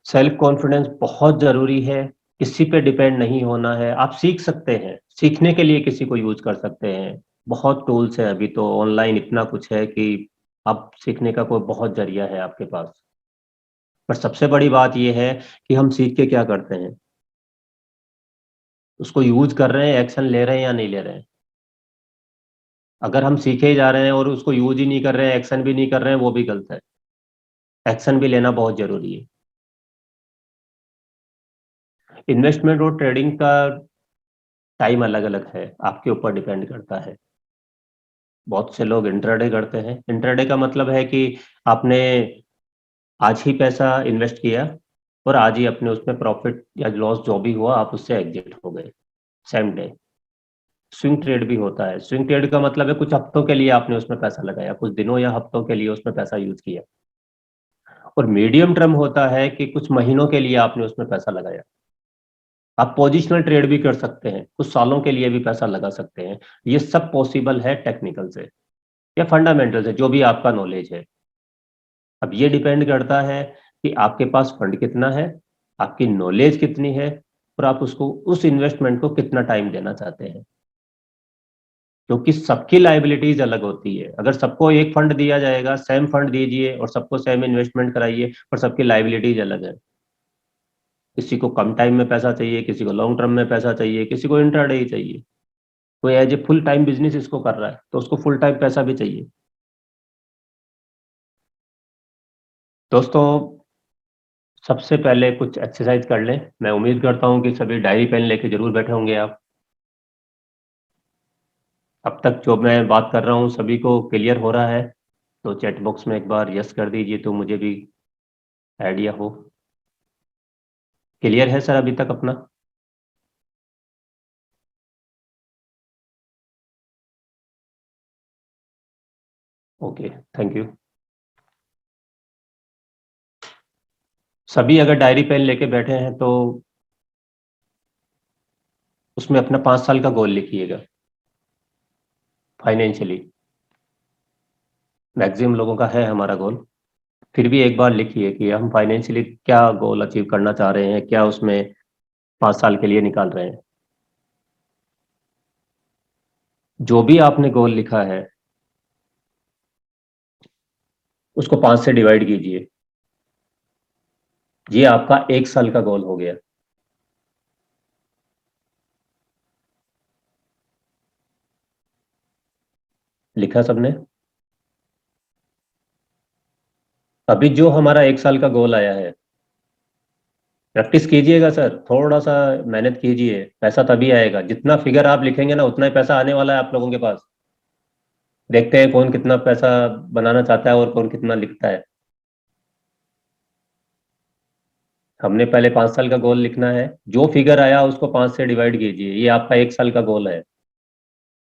सेल्फ कॉन्फिडेंस बहुत जरूरी है। किसी पे डिपेंड नहीं होना है। आप सीख सकते हैं, सीखने के लिए किसी को यूज कर सकते हैं। बहुत टूल्स हैं, अभी तो ऑनलाइन इतना कुछ है कि आप सीखने का कोई बहुत जरिया है आपके पास। पर सबसे बड़ी बात यह है कि हम सीख के क्या करते हैं, उसको यूज कर रहे हैं, एक्शन ले रहे हैं या नहीं ले रहे हैं। अगर हम सीखे ही जा रहे हैं और उसको यूज ही नहीं कर रहे हैं, एक्शन भी नहीं कर रहे हैं, वो भी गलत है। एक्शन भी लेना बहुत जरूरी है। इन्वेस्टमेंट और ट्रेडिंग का टाइम अलग अलग है, आपके ऊपर डिपेंड करता है। बहुत से लोग इंट्राडे करते हैं। इंट्राडे का मतलब है कि आपने आज ही पैसा इन्वेस्ट किया और आज ही अपने उसमें प्रॉफिट या लॉस जो भी हुआ आप उससे एग्जिट हो गए सेम डे। स्विंग ट्रेड भी होता है। स्विंग ट्रेड का मतलब है कुछ हफ्तों के लिए आपने उसमें पैसा लगाया, कुछ दिनों या हफ्तों के लिए उसमें पैसा यूज किया। और मीडियम टर्म होता है कि कुछ महीनों के लिए आपने उसमें पैसा लगाया। आप पोजिशनल ट्रेड भी कर सकते हैं, कुछ सालों के लिए भी पैसा लगा सकते हैं। ये सब पॉसिबल है टेक्निकल से या फंडामेंटल से, जो भी आपका नॉलेज है। अब ये डिपेंड करता है कि आपके पास फंड कितना है, आपकी नॉलेज कितनी है, और आप उसको उस इन्वेस्टमेंट को कितना टाइम देना चाहते हैं। क्योंकि सबकी लाइबिलिटीज अलग होती है। अगर सबको एक फंड दिया जाएगा, सेम फंड दीजिए और सबको सेम इन्वेस्टमेंट कराइए, पर सबकी लाइबिलिटीज अलग है। किसी को कम टाइम में पैसा चाहिए, किसी को लॉन्ग टर्म में पैसा चाहिए, किसी को इंट्राडे ही चाहिए। कोई as a full time business इसको कर रहा है तो उसको फुल टाइम पैसा भी चाहिए। दोस्तों, सबसे पहले कुछ एक्सरसाइज कर लें। मैं उम्मीद करता हूं कि सभी डायरी पेन लेके जरूर बैठे होंगे आप। अब तक जो मैं बात कर रहा हूं सभी को क्लियर हो रहा है? तो चैट बॉक्स में एक बार यस कर दीजिए तो मुझे भी आइडिया हो। क्लियर है सर अभी तक अपना? Okay, thank you. सभी अगर डायरी पेन लेके बैठे हैं तो उसमें अपना 5 साल का गोल लिखिएगा फाइनेंशियली। मैक्सिमम लोगों का है हमारा गोल। फिर भी एक बार लिखिए कि हम फाइनेंशियली क्या गोल अचीव करना चाह रहे हैं, क्या उसमें 5 साल के लिए निकाल रहे हैं। जो भी आपने गोल लिखा है उसको 5 से डिवाइड कीजिए। ये आपका 1 साल का गोल हो गया। लिखा सबने? अभी जो हमारा 1 साल का गोल आया है, प्रैक्टिस कीजिएगा सर, थोड़ा सा मेहनत कीजिए, पैसा तभी आएगा। जितना फिगर आप लिखेंगे ना उतना ही पैसा आने वाला है आप लोगों के पास। देखते हैं कौन कितना पैसा बनाना चाहता है और कौन कितना लिखता है। हमने पहले 5 साल का गोल लिखना है। जो फिगर आया उसको 5 से डिवाइड कीजिए। ये आपका 1 साल का गोल है।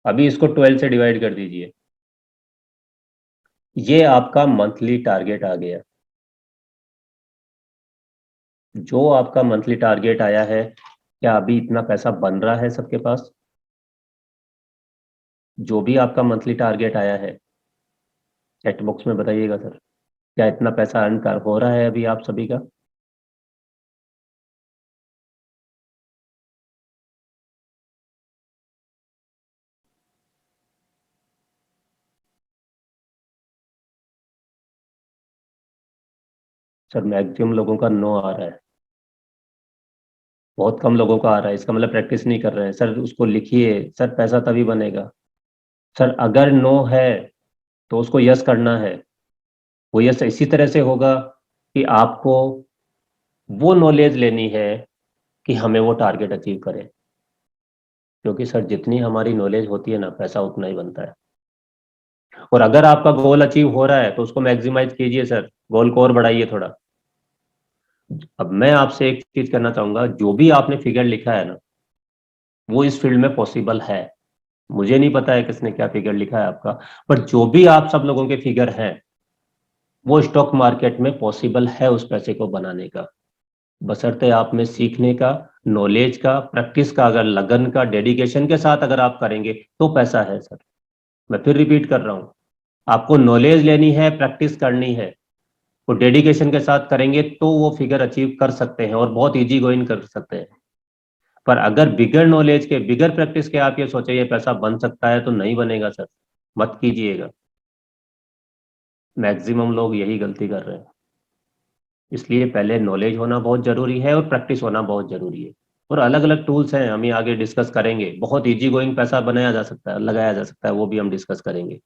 अभी इसको 12 से डिवाइड कर दीजिए। ये आपका मंथली टारगेट आ गया। जो आपका मंथली टारगेट आया है, क्या अभी इतना पैसा बन रहा है सबके पास? जो भी आपका मंथली टारगेट आया है चैट बॉक्स में बताइएगा सर, क्या इतना पैसा अर्न कर हो रहा है अभी आप सभी का? सर मैक्सिमम लोगों का नो आ रहा है। बहुत कम लोगों का आ रहा है, इसका मतलब प्रैक्टिस नहीं कर रहे हैं सर। उसको लिखिए सर, पैसा तभी बनेगा। सर अगर नो है तो उसको यस करना है। वो ये इसी तरह से होगा कि आपको वो नॉलेज लेनी है कि हमें वो टारगेट अचीव करें, क्योंकि सर जितनी हमारी नॉलेज होती है ना, पैसा उतना ही बनता है। और अगर आपका गोल अचीव हो रहा है तो उसको मैक्सिमाइज कीजिए सर, गोल को और बढ़ाइए थोड़ा। अब मैं आपसे एक चीज करना चाहूंगा, जो भी आपने फिगर लिखा है ना, वो इस फील्ड में पॉसिबल है। मुझे नहीं पता है किसने क्या फिगर लिखा है आपका, पर जो भी आप सब लोगों के फिगर हैं, वो स्टॉक मार्केट में पॉसिबल है उस पैसे को बनाने का, बशर्ते आप में सीखने का, नॉलेज का, प्रैक्टिस का, अगर लगन का, डेडिकेशन के साथ अगर आप करेंगे तो पैसा है सर। मैं फिर रिपीट कर रहा हूं, आपको नॉलेज लेनी है, प्रैक्टिस करनी है, वो डेडिकेशन के साथ करेंगे तो वो फिगर अचीव कर सकते हैं और बहुत इजी गोइंग कर सकते हैं। पर अगर बिगर नॉलेज के, बिगर प्रैक्टिस के आप ये सोचे ये पैसा बन सकता है, तो नहीं बनेगा सर, मत कीजिएगा। मैक्सिमम लोग यही गलती कर रहे हैं। इसलिए पहले नॉलेज होना बहुत जरूरी है और प्रैक्टिस होना बहुत जरूरी है। और अलग अलग टूल्स हैं, हम ये आगे डिस्कस करेंगे, बहुत इजी गोइंग पैसा बनाया जा सकता है, लगाया जा सकता है, वो भी हम डिस्कस करेंगे।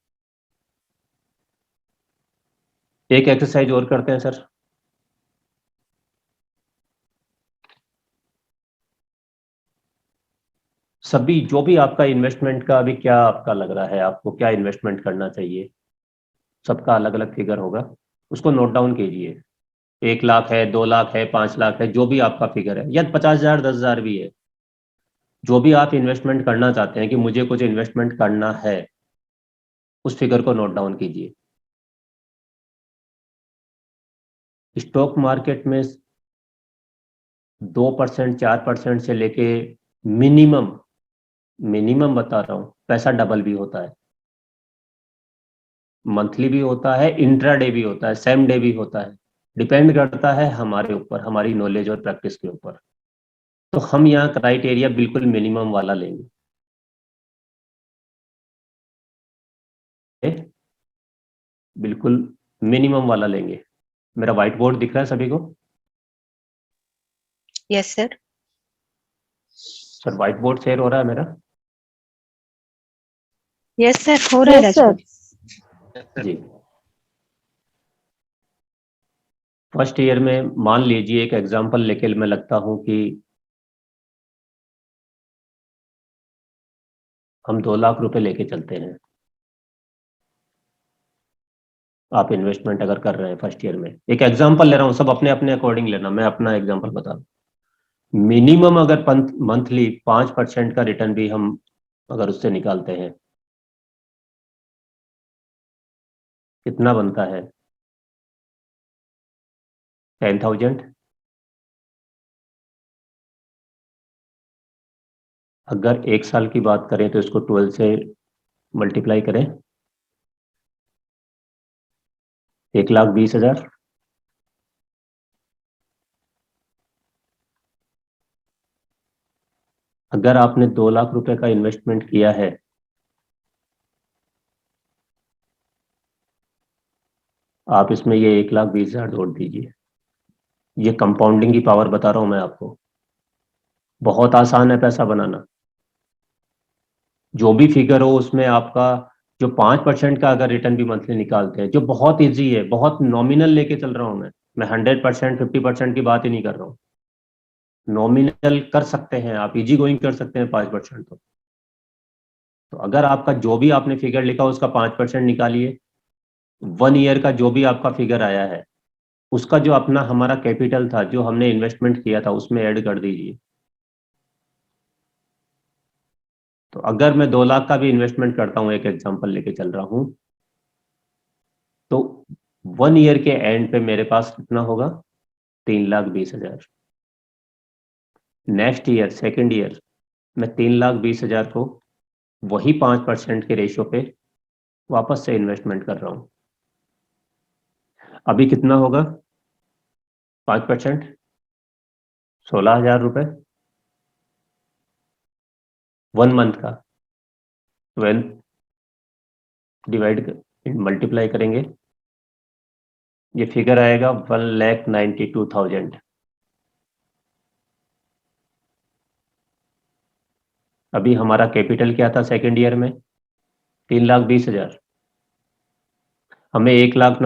एक एक्सरसाइज और करते हैं सर। सभी जो भी आपका इन्वेस्टमेंट का अभी क्या आपका लग रहा है, आपको क्या इन्वेस्टमेंट करना चाहिए, सबका अलग अलग फिगर होगा, उसको नोट डाउन कीजिए। 1 लाख है, 2 लाख है, 5 लाख है, जो भी आपका फिगर है, या 50,000, 10,000 भी है। जो भी आप इन्वेस्टमेंट करना चाहते हैं कि मुझे कुछ इन्वेस्टमेंट करना है, उस फिगर को नोट डाउन कीजिए। स्टॉक मार्केट में 2%, 4% से लेके मिनिमम, मिनिमम बता रहा हूं, पैसा डबल भी होता है, मंथली भी होता है, इंट्राडे भी होता है, सेम डे भी होता है। डिपेंड करता है हमारे ऊपर, हमारी नॉलेज और प्रैक्टिस के ऊपर। तो हम यहाँ क्राइटेरिया बिल्कुल मिनिमम वाला लेंगे। बिल्कुल मिनिमम वाला लेंगे। मेरा व्हाइट बोर्ड दिख रहा है सभी को? Yes sir. Sir white board share हो रहा है मेरा? यस सर, हो रहा है राजपूत। जी। फर्स्ट ईयर में मान लीजिए, एक एग्जांपल लेके मैं लगता हूं कि हम 2 लाख रुपए लेके चलते हैं। आप इन्वेस्टमेंट अगर कर रहे हैं फर्स्ट ईयर में, एक एग्जांपल ले रहा हूं, सब अपने अपने अकॉर्डिंग लेना, मैं अपना एग्जांपल बता रहा हूं। मिनिमम अगर मंथली 5% का रिटर्न भी हम अगर उससे निकालते हैं, कितना बनता है? 10,000। अगर 1 साल की बात करें तो इसको 12 से मल्टीप्लाई करें, 1,20,000। अगर आपने 2 लाख रुपए का इन्वेस्टमेंट किया है, आप इसमें ये 1,20,000 जोड़ दीजिए। ये कंपाउंडिंग की पावर बता रहा हूं मैं आपको। बहुत आसान है पैसा बनाना। जो भी फिगर हो उसमें आपका, जो 5% का अगर रिटर्न भी मंथली निकालते हैं, जो बहुत इजी है, बहुत नॉमिनल लेके चल रहा हूं मैं 100%, 50% की बात ही नहीं कर रहा हूँ। नॉमिनल कर सकते हैं आप, इजी गोइंग कर सकते हैं 5%। तो अगर आपका जो भी आपने फिगर लिखा उसका 5% निकालिए, 1 ईयर का जो भी आपका फिगर आया है, उसका जो अपना हमारा कैपिटल था, जो हमने इन्वेस्टमेंट किया था, उसमें ऐड कर दीजिए। तो अगर मैं 2 लाख का भी इन्वेस्टमेंट करता हूं, एक एग्जांपल लेके चल रहा हूं, तो 1 ईयर के एंड पे मेरे पास कितना होगा? 3,20,000। नेक्स्ट ईयर, सेकेंड ईयर, मैं 3,20,000 को वही 5% के रेशो पे वापस से इन्वेस्टमेंट कर रहा हूं। अभी कितना होगा? 5%, 16,000 रुपए, 1 मंथ का। 12 डिवाइड, मल्टीप्लाई करेंगे, ये फिगर आएगा 1,92,000। अभी हमारा कैपिटल क्या था सेकेंड ईयर में? 3,20,000। हमें 1 लाख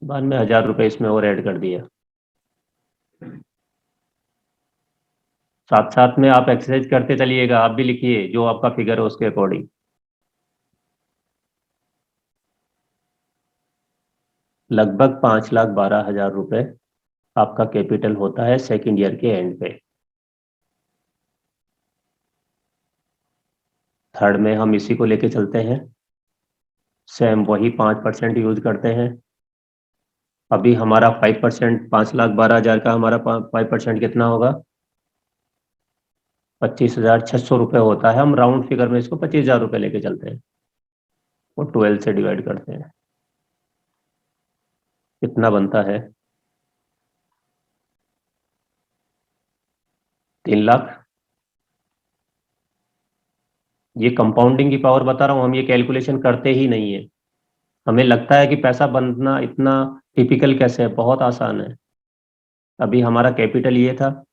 बाद में 1000 रुपये इसमें और ऐड कर दिया। साथ साथ में आप एक्सरसाइज करते चलिएगा, आप भी लिखिए जो आपका फिगर है उसके अकॉर्डिंग। लगभग 5,12,000 रुपये आपका कैपिटल होता है सेकेंड ईयर के एंड पे। थर्ड में हम इसी को लेके चलते हैं, सेम वही 5% यूज करते हैं। अभी हमारा 5%, 5,12,000 का हमारा 5% कितना होगा? 25,600 रुपये होता है। हम राउंड फिगर में इसको 25,000 रुपये लेके चलते हैं और 12 से डिवाइड करते हैं। कितना बनता है? 3 लाख। ये कंपाउंडिंग की पावर बता रहा हूं, हम ये कैलकुलेशन करते ही नहीं है। हमें लगता है कि पैसा बनना इतना टिपिकल कैसे है, बहुत आसान है। अभी हमारा कैपिटल ये था,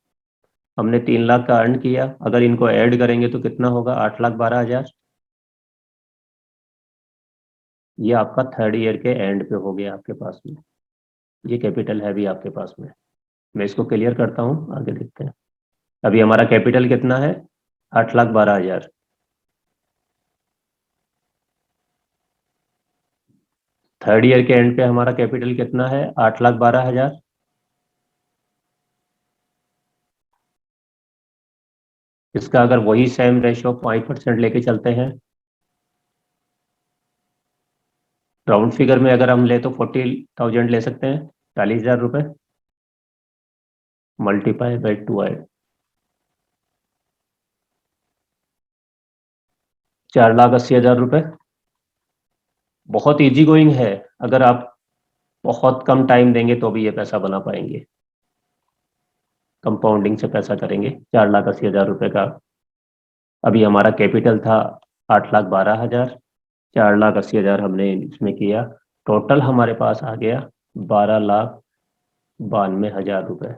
हमने 3 लाख का अर्न किया, अगर इनको ऐड करेंगे तो कितना होगा? 8,12,000। ये आपका थर्ड ईयर के एंड पे हो गया आपके पास में, ये कैपिटल है भी आपके पास में। मैं इसको क्लियर करता हूँ, आगे देखते हैं। अभी हमारा कैपिटल कितना है? 8,12,000। थर्ड ईयर के एंड पे हमारा कैपिटल कितना है? 8,12,000। इसका अगर वही सेम रेशियो 5% लेके चलते हैं, राउंड फिगर में अगर हम ले तो 40,000 ले सकते हैं, 40,000 रुपये मल्टीप्लाई बाई 12, 4,80,000 रुपये। बहुत इजी गोइंग है, अगर आप बहुत कम टाइम देंगे तो भी ये पैसा बना पाएंगे। कंपाउंडिंग से पैसा करेंगे 4,80,000 रुपये का। अभी हमारा कैपिटल था 8,12,000, 4,80,000 हमने इसमें किया, टोटल हमारे पास आ गया 12,92,000 रुपये।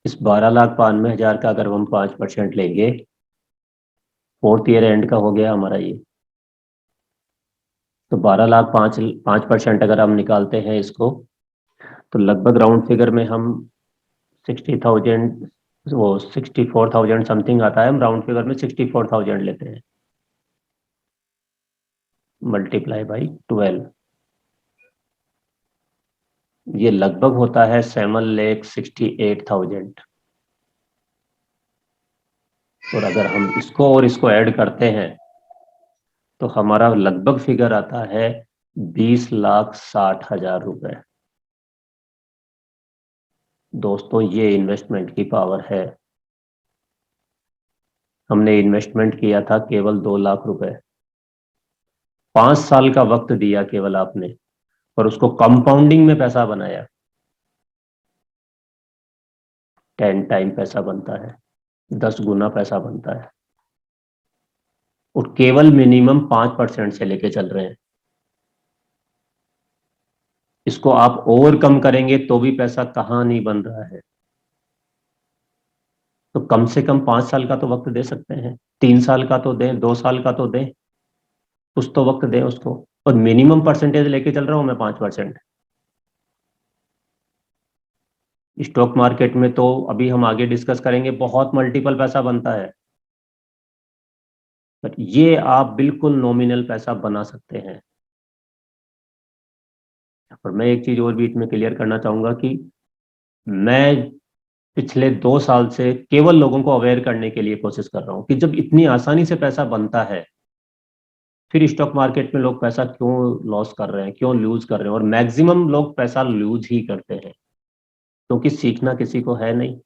इस 12,92,000 का अगर हम 5% लेंगे, फोर्थ ईयर एंड का हो गया हमारा ये, तो 12,00,000 5% अगर हम निकालते हैं इसको, तो लगभग राउंड फिगर में हम 60,000, वो 64,000 समथिंग आता है। हम राउंड फिगर में 64,000 लेते हैं, मल्टीप्लाई बाई 12, ये लगभग होता है 7,68,000। और अगर हम इसको और इसको ऐड करते हैं तो हमारा लगभग फिगर आता है 20,60,000 रुपये। दोस्तों ये इन्वेस्टमेंट की पावर है। हमने इन्वेस्टमेंट किया था केवल 2 लाख रुपए, 5 साल का वक्त दिया केवल आपने, और उसको कंपाउंडिंग में पैसा बनाया। 10 टाइम पैसा बनता है, 10 गुना पैसा बनता है, और केवल मिनिमम 5% से लेके चल रहे हैं। इसको आप और कम करेंगे तो भी पैसा कहाँ नहीं बन रहा है। तो कम से कम 5 साल का तो वक्त दे सकते हैं, 3 साल का तो दें, 2 साल का तो दें, कुछ तो वक्त दें उसको। और मिनिमम परसेंटेज लेके चल रहा हूं मैं 5%। स्टॉक मार्केट में तो अभी हम आगे डिस्कस करेंगे, बहुत मल्टीपल पैसा बनता है, बट ये आप बिल्कुल नॉमिनल पैसा बना सकते हैं। और मैं एक चीज और बीच में क्लियर करना चाहूंगा कि मैं पिछले 2 साल से केवल लोगों को अवेयर करने के लिए कोशिश कर रहा हूं कि जब इतनी आसानी से पैसा बनता है, फिर स्टॉक मार्केट में लोग पैसा क्यों लॉस कर रहे हैं, क्यों लूज कर रहे हैं। और मैक्सिमम लोग पैसा लूज ही करते हैं, क्योंकि सीखना किसी को है नहीं,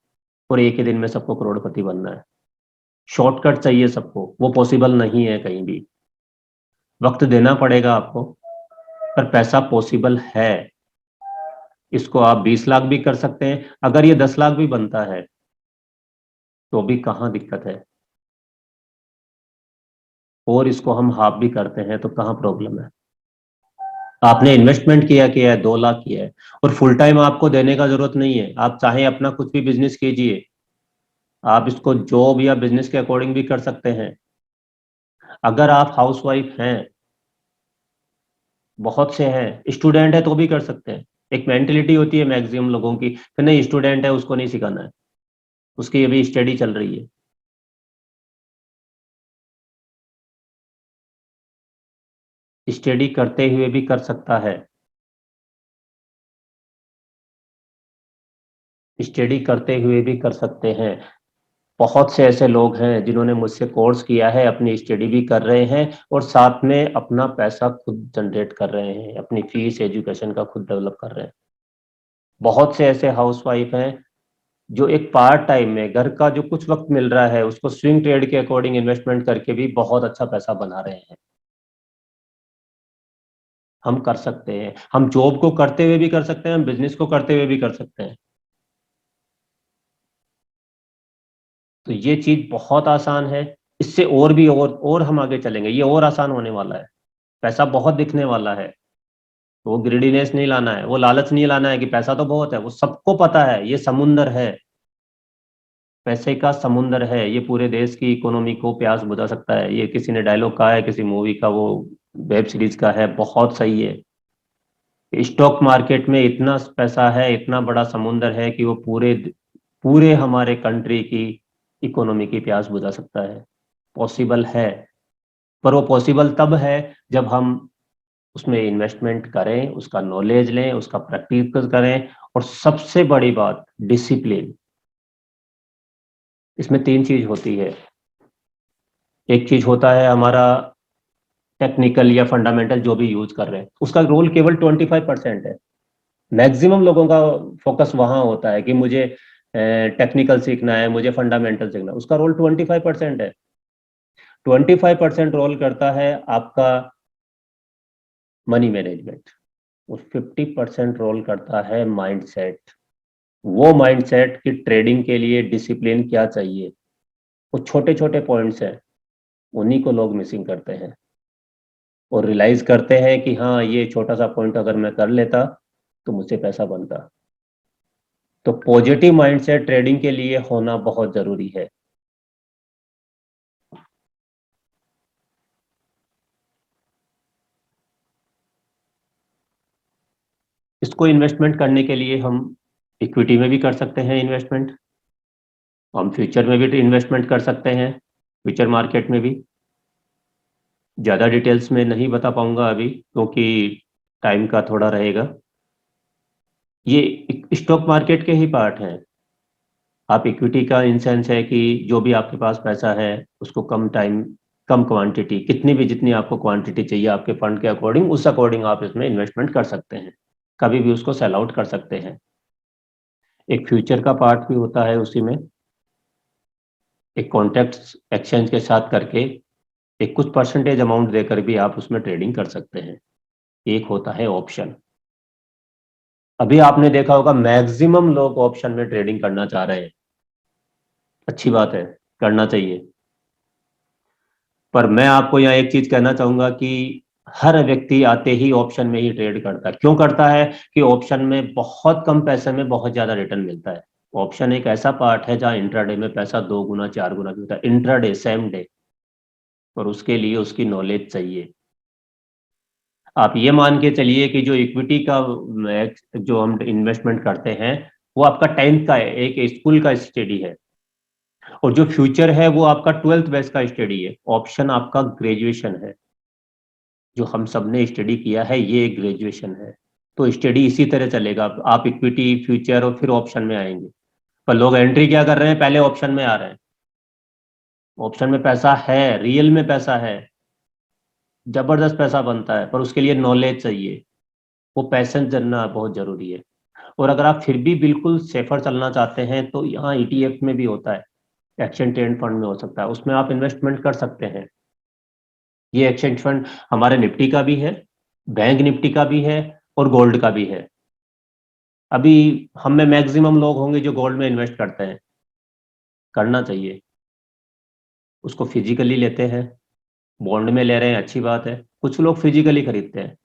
और एक ही दिन में सबको करोड़पति बनना है। शॉर्टकट चाहिए सबको, वो पॉसिबल नहीं है कहीं भी। वक्त देना पड़ेगा आपको, पर पैसा पॉसिबल है। इसको आप 20 लाख भी कर सकते हैं, अगर ये 10 लाख भी बनता है तो भी कहाँ दिक्कत है। और इसको हम हाफ भी करते हैं तो कहाँ प्रॉब्लम है। आपने इन्वेस्टमेंट किया है, 2 लाख किया है, और फुल टाइम आपको देने का जरूरत नहीं है। आप चाहे अपना कुछ भी बिजनेस कीजिए, आप इसको जॉब या बिजनेस के अकॉर्डिंग भी कर सकते हैं। अगर आप हाउसवाइफ हैं, बहुत से हैं, स्टूडेंट है तो भी कर सकते हैं। एक मेंटेलिटी होती है मैक्सिमम लोगों की कि नहीं स्टूडेंट है उसको नहीं सिखाना है, उसकी अभी स्टडी चल रही है। स्टडी करते हुए भी कर सकता है, स्टडी करते हुए भी कर सकते हैं। बहुत से ऐसे लोग हैं जिन्होंने मुझसे कोर्स किया है, अपनी स्टडी भी कर रहे हैं और साथ में अपना पैसा खुद जनरेट कर रहे हैं, अपनी फीस एजुकेशन का खुद डेवलप कर रहे हैं। बहुत से ऐसे हाउसवाइफ हैं जो एक पार्ट टाइम में घर का जो कुछ वक्त मिल रहा है उसको स्विंग ट्रेड के अकॉर्डिंग इन्वेस्टमेंट करके भी बहुत अच्छा पैसा बना रहे हैं। हम कर सकते हैं, हम जॉब को करते हुए भी कर सकते हैं, हम बिजनेस को करते हुए भी कर सकते हैं। तो ये चीज बहुत आसान है। इससे और भी और हम आगे चलेंगे, ये और आसान होने वाला है। पैसा बहुत दिखने वाला है। वो ग्रीडीनेस नहीं लाना है, वो लालच नहीं लाना है कि पैसा तो बहुत है, वो सबको पता है ये समुंदर है, पैसे का समुंदर है, ये पूरे देश की इकोनॉमी को प्यास बुझा सकता है। ये किसी ने डायलॉग कहा है किसी मूवी का, वो वेब सीरीज का है, बहुत सही है। स्टॉक मार्केट में इतना पैसा है, इतना बड़ा समुंदर है कि वो पूरे पूरे हमारे कंट्री की इकोनॉमी की प्यास बुझा सकता है। पॉसिबल है, पर वो पॉसिबल तब है जब हम उसमें इन्वेस्टमेंट करें, उसका नॉलेज लें, उसका प्रैक्टिस करें, और सबसे बड़ी बात डिसिप्लिन। इसमें तीन चीज होती है। एक चीज होता है हमारा टेक्निकल या फंडामेंटल जो भी यूज कर रहे हैं, उसका रोल केवल 25% है। मैक्सिमम लोगों का फोकस वहां होता है कि मुझे टेक्निकल सीखना है, मुझे फंडामेंटल सीखना है, उसका रोल 25% है। 25% रोल करता है आपका मनी मैनेजमेंट, और 50% रोल करता है माइंडसेट। वो माइंडसेट की ट्रेडिंग के लिए डिसिप्लिन क्या चाहिए, वो छोटे छोटे पॉइंट्स हैं, उन्हीं को लोग मिसिंग करते हैं और रियलाइज करते हैं कि हाँ ये छोटा सा पॉइंट अगर मैं कर लेता तो मुझसे पैसा बनता। तो पॉजिटिव माइंडसेट ट्रेडिंग के लिए होना बहुत जरूरी है। इसको इन्वेस्टमेंट करने के लिए हम इक्विटी में भी कर सकते हैं इन्वेस्टमेंट, हम फ्यूचर में भी इन्वेस्टमेंट कर सकते हैं, फ्यूचर मार्केट में भी। ज़्यादा डिटेल्स में नहीं बता पाऊंगा अभी क्योंकि टाइम का थोड़ा रहेगा। ये स्टॉक मार्केट के ही पार्ट हैं। आप इक्विटी का इन सेंस है कि जो भी आपके पास पैसा है उसको कम टाइम, कम क्वांटिटी, कितनी भी जितनी आपको क्वांटिटी चाहिए आपके फंड के अकॉर्डिंग, उस अकॉर्डिंग आप इसमें इन्वेस्टमेंट कर सकते हैं, कभी भी उसको सेल आउट कर सकते हैं। एक फ्यूचर का पार्ट भी होता है उसी में, एक कॉन्ट्रैक्ट एक्सचेंज के साथ करके एक कुछ परसेंटेज अमाउंट देकर भी आप उसमें ट्रेडिंग कर सकते हैं। एक होता है ऑप्शन। अभी आपने देखा होगा मैक्सिमम लोग ऑप्शन में ट्रेडिंग करना चाह रहे हैं, अच्छी बात है, करना चाहिए। पर मैं आपको यहाँ एक चीज कहना चाहूंगा कि हर व्यक्ति आते ही ऑप्शन में ही ट्रेड करता है। क्यों करता है? कि ऑप्शन में बहुत कम पैसे में बहुत ज्यादा रिटर्न मिलता है। ऑप्शन एक ऐसा पार्ट है जहां इंट्राडे में पैसा 2 गुना 4 गुना मिलता है, इंट्राडे सेम डे। और उसके लिए उसकी नॉलेज चाहिए। आप ये मान के चलिए कि जो इक्विटी का जो हम इन्वेस्टमेंट करते हैं वो आपका 10th का है, एक स्कूल का स्टडी है। और जो फ्यूचर है वो आपका 12th बेस का स्टडी है। ऑप्शन आपका ग्रेजुएशन है। जो हम सब ने स्टडी किया है ये ग्रेजुएशन है। तो स्टडी इसी तरह चलेगा, आप इक्विटी फ्यूचर और फिर ऑप्शन में आएंगे। पर लोग एंट्री क्या कर रहे हैं, पहले ऑप्शन में आ रहे हैं। ऑप्शन में पैसा है, रियल में पैसा है, जबरदस्त पैसा बनता है, पर उसके लिए नॉलेज चाहिए, वो पैशन जानना बहुत जरूरी है। और अगर आप फिर भी बिल्कुल सेफर चलना चाहते हैं तो यहाँ ईटीएफ में भी होता है, एक्सचेंज ट्रेड फंड में हो सकता है, उसमें आप इन्वेस्टमेंट कर सकते हैं। ये एक्सचेंज फंड हमारे निफ्टी का भी है, बैंक निफ्टी का भी है, और गोल्ड का भी है। अभी हम में मैक्सिमम लोग होंगे जो गोल्ड में इन्वेस्ट करते हैं, करना चाहिए। उसको फिजिकली लेते हैं, बॉन्ड में ले रहे हैं, अच्छी बात है। कुछ लोग फिजिकली खरीदते हैं,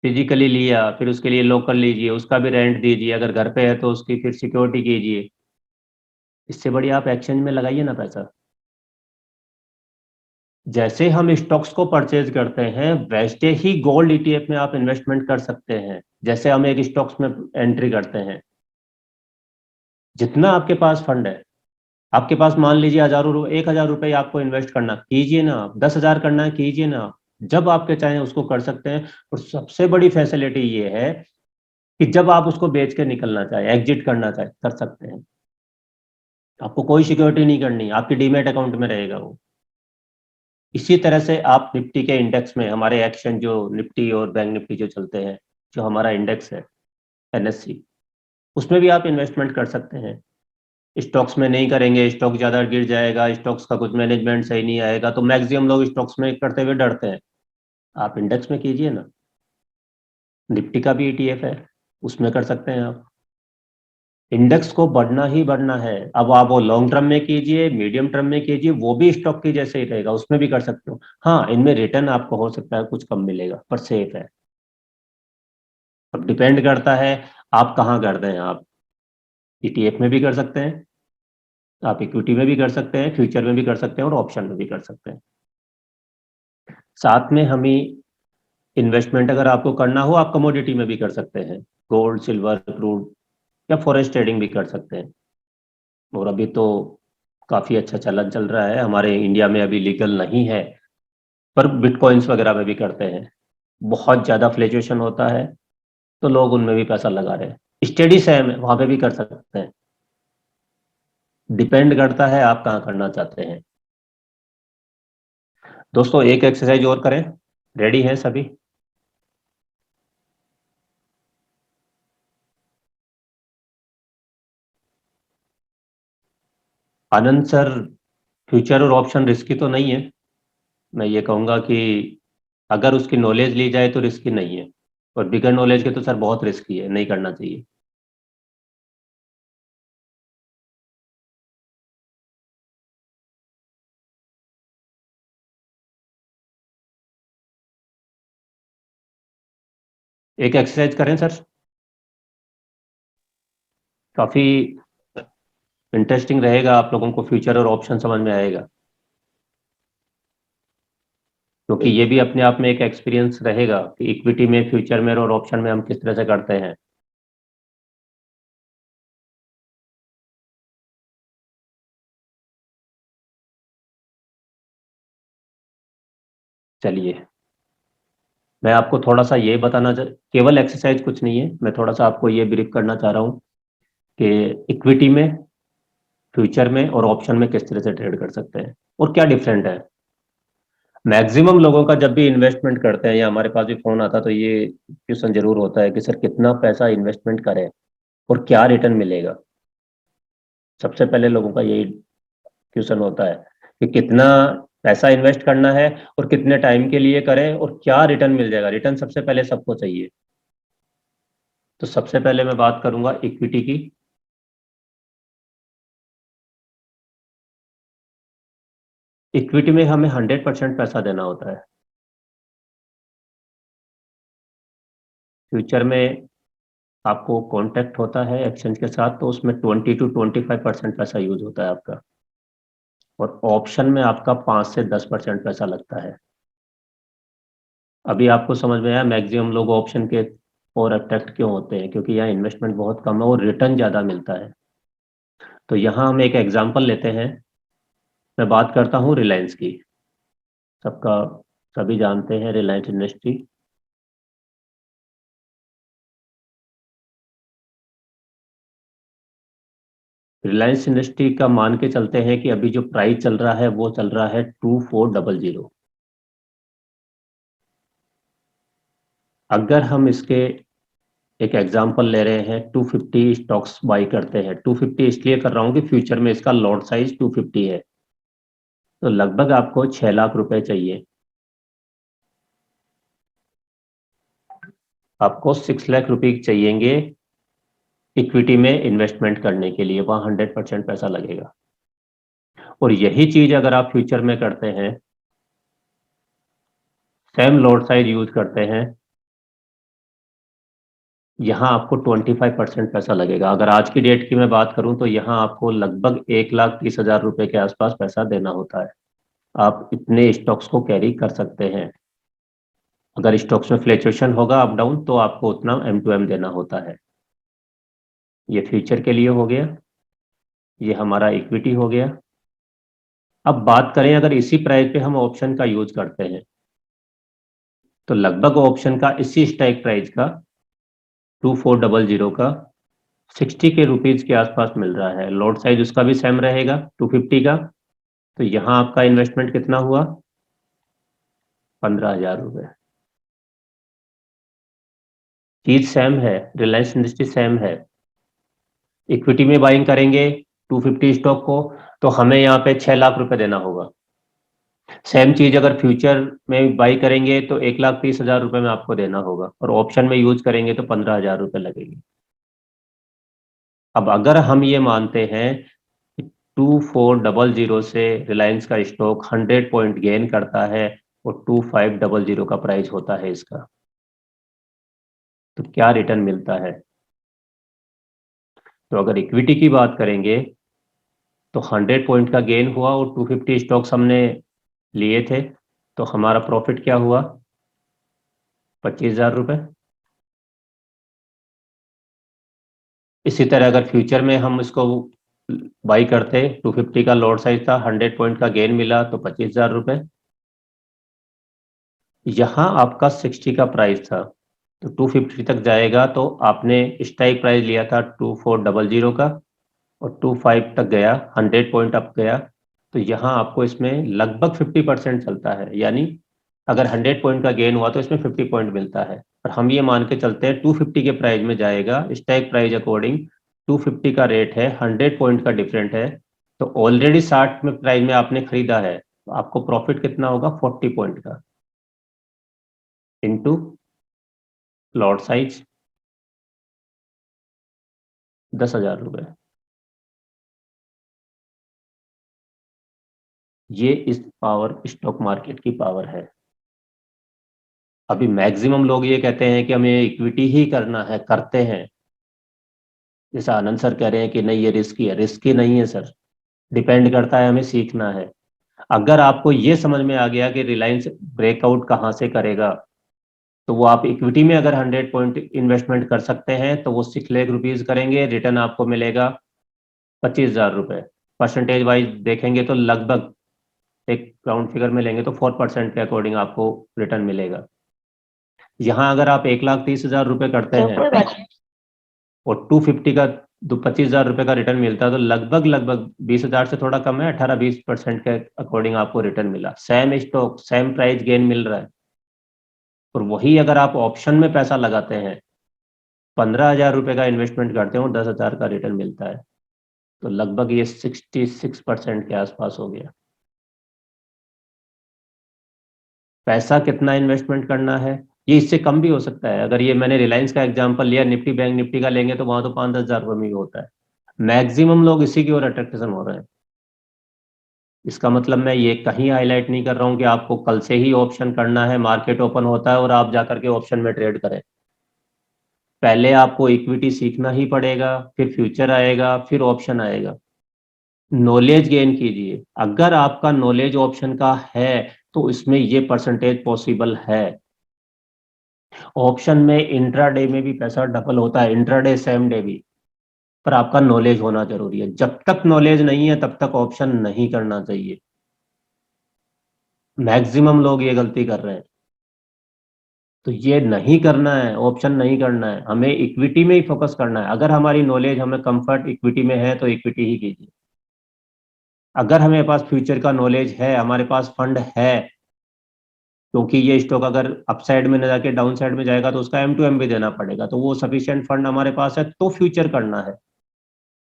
फिजिकली लिया फिर उसके लिए लोकल लीजिए, उसका भी रेंट दीजिए, अगर घर पे है तो उसकी फिर सिक्योरिटी कीजिए। इससे बढ़िया आप एक्सचेंज में लगाइए ना पैसा। जैसे हम स्टॉक्स को परचेज करते हैं वैसे ही गोल्ड ईटीएफ में आप इन्वेस्टमेंट कर सकते हैं। जैसे हम एक स्टॉक्स में एंट्री करते हैं, जितना आपके पास फंड है, आपके पास मान लीजिए 1,000 रुपए आपको इन्वेस्ट करना, कीजिए ना आप। 10,000 करना है, कीजिए ना आप। जब आपके चाहें उसको कर सकते हैं। और सबसे बड़ी फैसिलिटी ये है कि जब आप उसको बेच के निकलना चाहे, एग्जिट करना चाहे, कर सकते हैं। आपको कोई सिक्योरिटी नहीं करनी, आपके डीमेट अकाउंट में रहेगा वो। इसी तरह से आप निफ्टी के इंडेक्स में, हमारे एक्सचेंज जो निफ्टी और बैंक निफ्टी जो चलते हैं, जो हमारा इंडेक्स है एनएससी, उसमें भी आप इन्वेस्टमेंट कर सकते हैं। स्टॉक्स में नहीं करेंगे, स्टॉक ज़्यादा गिर जाएगा, स्टॉक्स का कुछ मैनेजमेंट सही नहीं आएगा, तो मैक्सिमम लोग स्टॉक्स में करते हुए डरते हैं। आप इंडेक्स में कीजिए ना। निफ्टी का भी ईटीएफ है, उसमें कर सकते हैं आप। इंडेक्स को बढ़ना ही बढ़ना है। अब आप वो लॉन्ग टर्म में कीजिए, मीडियम टर्म में कीजिए, वो भी स्टॉक की जैसे ही रहेगा, उसमें भी कर सकते हो। हाँ, इनमें रिटर्न आपको हो सकता है कुछ कम मिलेगा, पर सेफ है। अब डिपेंड करता है आप कहाँ कर रहे हैं। आप ईटीएफ में भी कर सकते हैं, आप इक्विटी में भी कर सकते हैं, फ्यूचर में भी कर सकते हैं, और ऑप्शन में भी कर सकते हैं। साथ में हम ही इन्वेस्टमेंट अगर आपको करना हो, आप कमोडिटी में भी कर सकते हैं। गोल्ड, सिल्वर, क्रूड, या फॉरेक्स ट्रेडिंग भी कर सकते हैं। और अभी तो काफ़ी अच्छा चलन चल रहा है हमारे इंडिया में, अभी लीगल नहीं है, पर बिटकॉइंस वगैरह में भी करते हैं। बहुत ज़्यादा फ्लैक्चुएशन होता है, तो लोग उनमें भी पैसा लगा रहे हैं। स्टडी सैम है, वहाँ पे भी कर सकते हैं। डिपेंड करता है आप कहाँ करना चाहते हैं। दोस्तों, एक एक्सरसाइज और करें। रेडी हैं सभी? आनंद सर, फ्यूचर और ऑप्शन रिस्की तो नहीं है। मैं ये कहूँगा कि अगर उसकी नॉलेज ली जाए तो रिस्की नहीं है, और बिगर नॉलेज के तो सर बहुत रिस्की है, नहीं करना चाहिए। एक एक्सरसाइज करें सर, काफ़ी इंटरेस्टिंग रहेगा, आप लोगों को फ्यूचर और ऑप्शन समझ में आएगा, क्योंकि ये भी अपने आप में एक एक्सपीरियंस रहेगा कि इक्विटी में, फ्यूचर में और ऑप्शन में हम किस तरह से करते हैं। चलिए, मैं आपको थोड़ा सा ये केवल एक्सरसाइज कुछ नहीं है, मैं थोड़ा सा आपको ये ब्रीफ करना चाह रहा हूँ कि इक्विटी में, फ्यूचर में और ऑप्शन में किस तरह से ट्रेड कर सकते हैं और क्या डिफरेंट है। मैक्सिमम लोगों का जब भी इन्वेस्टमेंट करते हैं, या हमारे पास भी फोन आता, तो ये क्वेश्चन जरूर होता है कि सर कितना पैसा इन्वेस्टमेंट करें और क्या रिटर्न मिलेगा। सबसे पहले लोगों का यही क्वेश्चन होता है कि कितना पैसा इन्वेस्ट करना है और कितने टाइम के लिए करें और क्या रिटर्न मिल जाएगा। रिटर्न सबसे पहले सबको चाहिए। तो सबसे पहले मैं बात करूंगा इक्विटी की। इक्विटी में हमें 100% पैसा देना होता है। फ्यूचर में आपको कॉन्टेक्ट होता है एक्सचेंज के साथ, तो उसमें 20 to 25% पैसा यूज होता है आपका। और ऑप्शन में आपका 5 से 10% पैसा लगता है। अभी आपको समझ में आया मैक्सिमम लोग ऑप्शन के और अट्रैक्ट क्यों होते हैं, क्योंकि यहाँ इन्वेस्टमेंट बहुत कम है और रिटर्न ज़्यादा मिलता है। तो यहाँ हम एक एग्जांपल लेते हैं। मैं बात करता हूँ रिलायंस की। सबका सभी जानते हैं रिलायंस इंडस्ट्री। रिलायंस इंडस्ट्री का मान के चलते हैं कि अभी जो प्राइस चल रहा है वो चल रहा है 2400। अगर हम इसके एक एग्जांपल ले रहे हैं, 250 स्टॉक्स बाई करते हैं। 250 इसलिए कर रहा हूँ कि फ्यूचर में इसका लॉट साइज 250 है, तो लगभग आपको 6 लाख रुपए चाहिए। आपको 6 लाख रुपए चाहिएंगे इक्विटी में इन्वेस्टमेंट करने के लिए, वहाँ 100% पैसा लगेगा। और यही चीज अगर आप फ्यूचर में करते हैं, सेम लॉट साइज यूज करते हैं, यहाँ आपको 25% पैसा लगेगा। अगर आज की डेट की मैं बात करूं तो यहाँ आपको लगभग 1,30,000 रुपए के आसपास पैसा देना होता है। आप इतने स्टॉक्स को कैरी कर सकते हैं। अगर स्टॉक्स में फ्लक्चुएशन होगा अप डाउन तो आपको उतना M2M देना होता है। ये फ्यूचर के लिए हो गया, ये हमारा इक्विटी हो गया। अब बात करें अगर इसी प्राइस पे हम ऑप्शन का यूज करते हैं तो लगभग ऑप्शन का इसी स्ट्राइक प्राइस का 2400 का 60 के रुपीज के आसपास मिल रहा है। लॉट साइज उसका भी सेम रहेगा 250 का। तो यहाँ आपका इन्वेस्टमेंट कितना हुआ? 15,000 रुपये। चीज सेम है, रिलायंस इंडस्ट्री सेम है। इक्विटी में बाइंग करेंगे 250 स्टॉक को तो हमें यहाँ पे 6 लाख रुपए देना होगा। सेम चीज अगर फ्यूचर में बाई करेंगे तो 1,30,000 रुपए में आपको देना होगा, और ऑप्शन में यूज करेंगे तो 15,000 रुपए लगेंगे। अब अगर हम ये मानते हैं 2400 से रिलायंस का स्टॉक 100 पॉइंट गेन करता है और 2500 का प्राइस होता है इसका, तो क्या रिटर्न मिलता है? तो अगर इक्विटी की बात करेंगे तो 100 पॉइंट का गेन हुआ और 250 स्टॉक्स हमने लिए थे, तो हमारा प्रॉफिट क्या हुआ? 25,000 रुपए। इसी तरह अगर फ्यूचर में हम इसको बाई करते, 250 का लॉट साइज था, 100 पॉइंट का गेन मिला तो 25,000 रुपए। यहाँ आपका 60 का प्राइस था तो 250 तक जाएगा, तो आपने स्ट्राइक प्राइस लिया था 2400 का और 25 तक गया, 100 पॉइंट अप गया। तो यहाँ आपको इसमें लगभग 50% चलता है, यानी अगर 100 पॉइंट का गेन हुआ तो इसमें 50 पॉइंट मिलता है। और हम ये मान के चलते हैं 250 के प्राइस में जाएगा, स्ट्राइक प्राइस अकॉर्डिंग 250 का रेट है, 100 पॉइंट का डिफरेंट है, तो ऑलरेडी 60 में प्राइस में आपने खरीदा है, तो आपको प्रॉफिट कितना होगा? 40 पॉइंट का इंटू लॉट साइज 10,000 रुपए। ये इस पावर स्टॉक मार्केट की पावर है। अभी मैक्सिमम लोग ये कहते हैं कि हमें इक्विटी ही करना है, करते हैं। जैसा आनंद सर कह रहे हैं कि नहीं ये रिस्की है, रिस्की नहीं है सर, डिपेंड करता है, हमें सीखना है। अगर आपको ये समझ में आ गया कि रिलायंस ब्रेकआउट कहाँ से करेगा, तो वो आप इक्विटी में अगर 100 पॉइंट इन्वेस्टमेंट कर सकते हैं तो वो 6 लाख रुपीज करेंगे, रिटर्न आपको मिलेगा 25,000 रुपए। परसेंटेज वाइज देखेंगे तो लगभग एक राउंड फिगर में लेंगे तो 4% के अकॉर्डिंग आपको रिटर्न मिलेगा। यहाँ अगर आप 1,30,000 रुपए करते हैं और 250 का 25,000 रुपए का रिटर्न मिलता है, तो लगभग लगभग 20,000 से थोड़ा कम है, 18-20% के अकॉर्डिंग आपको रिटर्न मिला। Same stock same price gain मिल रहा है। और वही अगर आप ऑप्शन में पैसा लगाते हैं, 15,000 रुपए का इन्वेस्टमेंट करते हैं और 10,000 का रिटर्न मिलता है, तो लगभग ये 66% के आसपास हो गया। पैसा कितना इन्वेस्टमेंट करना है, ये इससे कम भी हो सकता है। अगर ये मैंने रिलायंस का एग्जांपल लिया, निफ्टी बैंक निफ्टी का लेंगे तो वहां तो 5-10 हज़ार रुपये में भी होता है। मैक्सिमम लोग इसी की ओर अट्रैक्शन हो रहे हैं। इसका मतलब मैं ये कहीं हाईलाइट नहीं कर रहा हूं कि आपको कल से ही ऑप्शन करना है, मार्केट ओपन होता है और आप जाकर के ऑप्शन में ट्रेड करें। पहले आपको इक्विटी सीखना ही पड़ेगा, फिर फ्यूचर आएगा, फिर ऑप्शन आएगा। नॉलेज गेन कीजिए। अगर आपका नॉलेज ऑप्शन का है तो इसमें ये परसेंटेज पॉसिबल है। ऑप्शन में इंट्राडे में भी पैसा डबल होता है, इंट्राडे सेम डे भी। पर आपका नॉलेज होना जरूरी है। जब तक नॉलेज नहीं है तब तक ऑप्शन नहीं करना चाहिए। मैक्सिमम लोग ये गलती कर रहे हैं। तो ये नहीं करना है, ऑप्शन नहीं करना है, हमें इक्विटी में ही फोकस करना है। अगर हमारी नॉलेज, हमें कंफर्ट इक्विटी में है तो इक्विटी ही कीजिए। अगर हमें पास फ्यूचर का नॉलेज है, हमारे पास फंड है, क्योंकि ये स्टॉक अगर अपसाइड में न जाके डाउन साइड में जाएगा तो उसका M2M भी देना पड़ेगा, तो वो सफिशिएंट फंड हमारे पास है तो फ्यूचर करना है।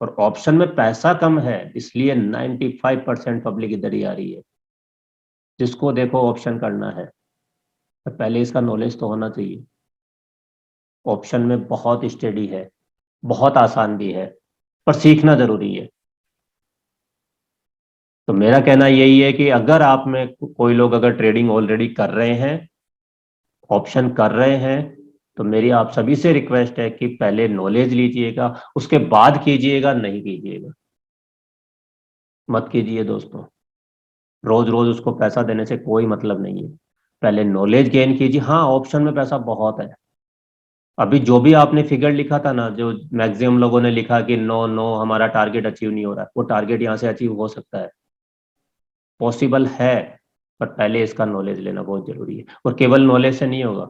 और ऑप्शन में पैसा कम है, इसलिए 95% पब्लिक इधर ही आ रही है। जिसको देखो ऑप्शन करना है, तो पहले इसका नॉलेज तो होना चाहिए। ऑप्शन में बहुत स्टडी है, बहुत आसान भी है, पर सीखना जरूरी है। तो मेरा कहना यही है कि अगर आप में कोई लोग अगर ट्रेडिंग ऑलरेडी कर रहे हैं, ऑप्शन कर रहे हैं, तो मेरी आप सभी से रिक्वेस्ट है कि पहले नॉलेज लीजिएगा, उसके बाद कीजिएगा, नहीं कीजिएगा मत कीजिए दोस्तों। रोज रोज उसको पैसा देने से कोई मतलब नहीं है। पहले नॉलेज गेन कीजिए। हाँ, ऑप्शन में पैसा बहुत है। अभी जो भी आपने फिगर लिखा था ना, जो मैक्सिमम लोगों ने लिखा कि नो नो हमारा टारगेट अचीव नहीं हो रहा है, वो टारगेट यहाँ से अचीव हो सकता है, पॉसिबल है। पर पहले इसका नॉलेज लेना बहुत जरूरी है, और केवल नॉलेज से नहीं होगा।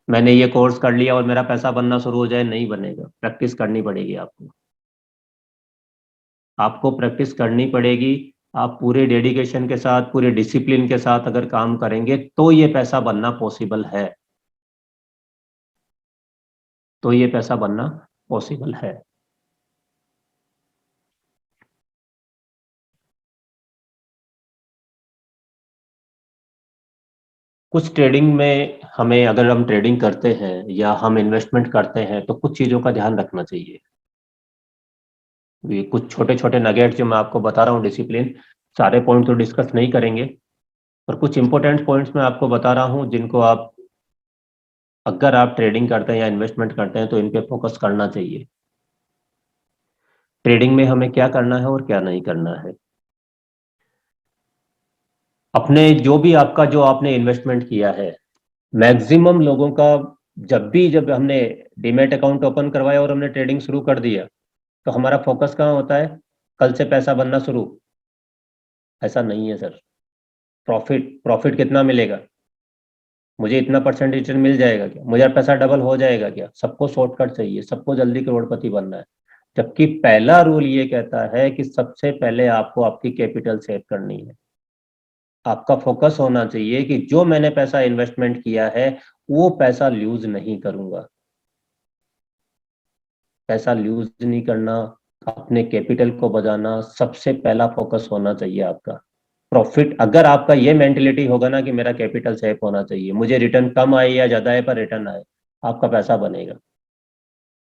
मैंने ये कोर्स कर लिया और मेरा पैसा बनना शुरू हो जाए, नहीं बनेगा। प्रैक्टिस करनी पड़ेगी आपको। आपको प्रैक्टिस करनी पड़ेगी। आप पूरे डेडिकेशन के साथ, पूरे डिसिप्लिन के साथ अगर काम करेंगे तो ये पैसा बनना पॉसिबल है। तो ये पैसा बनना पॉसिबल है। कुछ ट्रेडिंग में हमें, अगर हम ट्रेडिंग करते हैं या हम इन्वेस्टमेंट करते हैं, तो कुछ चीज़ों का ध्यान रखना चाहिए। ये कुछ छोटे छोटे नगेट जो मैं आपको बता रहा हूँ, डिसिप्लिन, सारे पॉइंट तो डिस्कस नहीं करेंगे, पर कुछ इंपॉर्टेंट पॉइंट्स मैं आपको बता रहा हूँ जिनको आप, अगर आप ट्रेडिंग करते हैं या इन्वेस्टमेंट करते हैं, तो इन पे फोकस करना चाहिए। ट्रेडिंग में हमें क्या करना है और क्या नहीं करना है। अपने जो भी आपका, जो आपने इन्वेस्टमेंट किया है, मैक्सिमम लोगों का, जब हमने डीमैट अकाउंट ओपन करवाया और हमने ट्रेडिंग शुरू कर दिया, तो हमारा फोकस कहाँ होता है? कल से पैसा बनना शुरू। ऐसा नहीं है सर। प्रॉफिट प्रॉफिट कितना मिलेगा? मुझे इतना परसेंट रिटर्न मिल जाएगा क्या? मुझे पैसा डबल हो जाएगा क्या? सबको शॉर्टकट चाहिए, सबको जल्दी करोड़पति बनना है। जबकि पहला रूल ये कहता है कि सबसे पहले आपको आपकी कैपिटल सेव करनी है। आपका फोकस होना चाहिए कि जो मैंने पैसा इन्वेस्टमेंट किया है, वो पैसा ल्यूज नहीं करूंगा। पैसा ल्यूज नहीं करना, अपने कैपिटल को बचाना, सबसे पहला फोकस होना चाहिए आपका। प्रॉफिट, अगर आपका ये मेंटेलिटी होगा ना कि मेरा कैपिटल सेफ होना चाहिए, मुझे रिटर्न कम आए या ज्यादा आए पर रिटर्न आए, आपका पैसा बनेगा।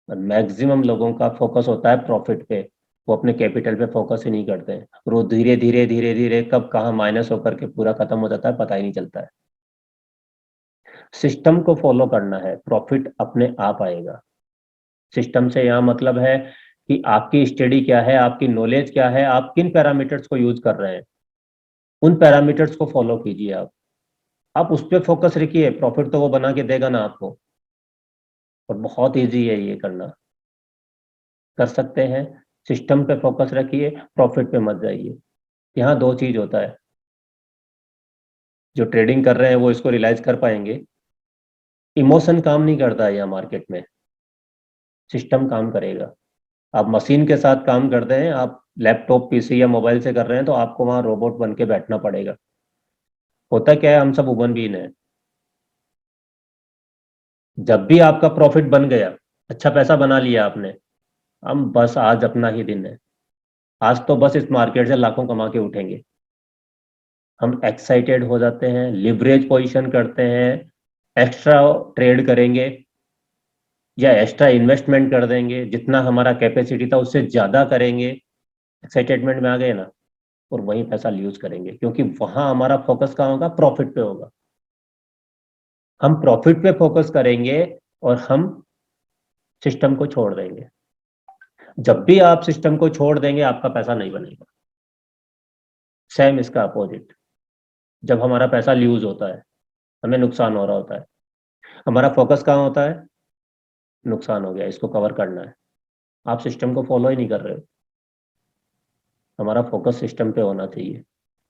और मैक्सिमम लोगों का फोकस होता है प्रॉफिट पे, वो अपने कैपिटल पे फोकस ही नहीं करते हैं, और वो धीरे धीरे धीरे धीरे कब कहाँ माइनस होकर के पूरा खत्म हो जाता है, पता ही नहीं चलता है। सिस्टम को फॉलो करना है, प्रॉफिट अपने आप आएगा। सिस्टम से यहाँ मतलब है कि आपकी स्टडी क्या है, आपकी नॉलेज क्या है, आप किन पैरामीटर्स को यूज कर रहे हैं, उन पैरामीटर्स को फॉलो कीजिए। आप उस पर फोकस रखिए, प्रॉफिट तो वो बना के देगा ना आपको। और बहुत इजी है ये करना, कर सकते हैं। सिस्टम पे फोकस रखिए, प्रॉफिट पे मत जाइए। यहाँ दो चीज होता है, जो ट्रेडिंग कर रहे हैं वो इसको रियलाइज कर पाएंगे। इमोशन काम नहीं करता है यहाँ मार्केट में, सिस्टम काम करेगा। आप मशीन के साथ काम करते हैं, आप लैपटॉप पीसी या मोबाइल से कर रहे हैं, तो आपको वहां रोबोट बन के बैठना पड़ेगा। होता क्या है, हम सब ह्यूमन बीन है। जब भी आपका प्रॉफिट बन गया, अच्छा पैसा बना लिया आपने, हम बस आज अपना ही दिन है, आज तो बस इस मार्केट से लाखों कमा के उठेंगे। हम एक्साइटेड हो जाते हैं, लिवरेज पोजीशन करते हैं, एक्स्ट्रा ट्रेड करेंगे या एक्स्ट्रा इन्वेस्टमेंट कर देंगे, जितना हमारा कैपेसिटी था उससे ज्यादा करेंगे। एक्साइटेडमेंट में आ गए ना, और वहीं पैसा यूज करेंगे, क्योंकि वहां हमारा फोकस कहाँ होगा? प्रॉफिट पे होगा। हम प्रॉफिट पे फोकस करेंगे और हम सिस्टम को छोड़ देंगे। जब भी आप सिस्टम को छोड़ देंगे, आपका पैसा नहीं बनेगा। सेम इसका अपोजिट, जब हमारा पैसा ल्यूज होता है, हमें नुकसान हो रहा होता है, हमारा फोकस कहाँ होता है? नुकसान हो गया, इसको कवर करना है। आप सिस्टम को फॉलो ही नहीं कर रहे हो। हमारा फोकस सिस्टम पे होना चाहिए।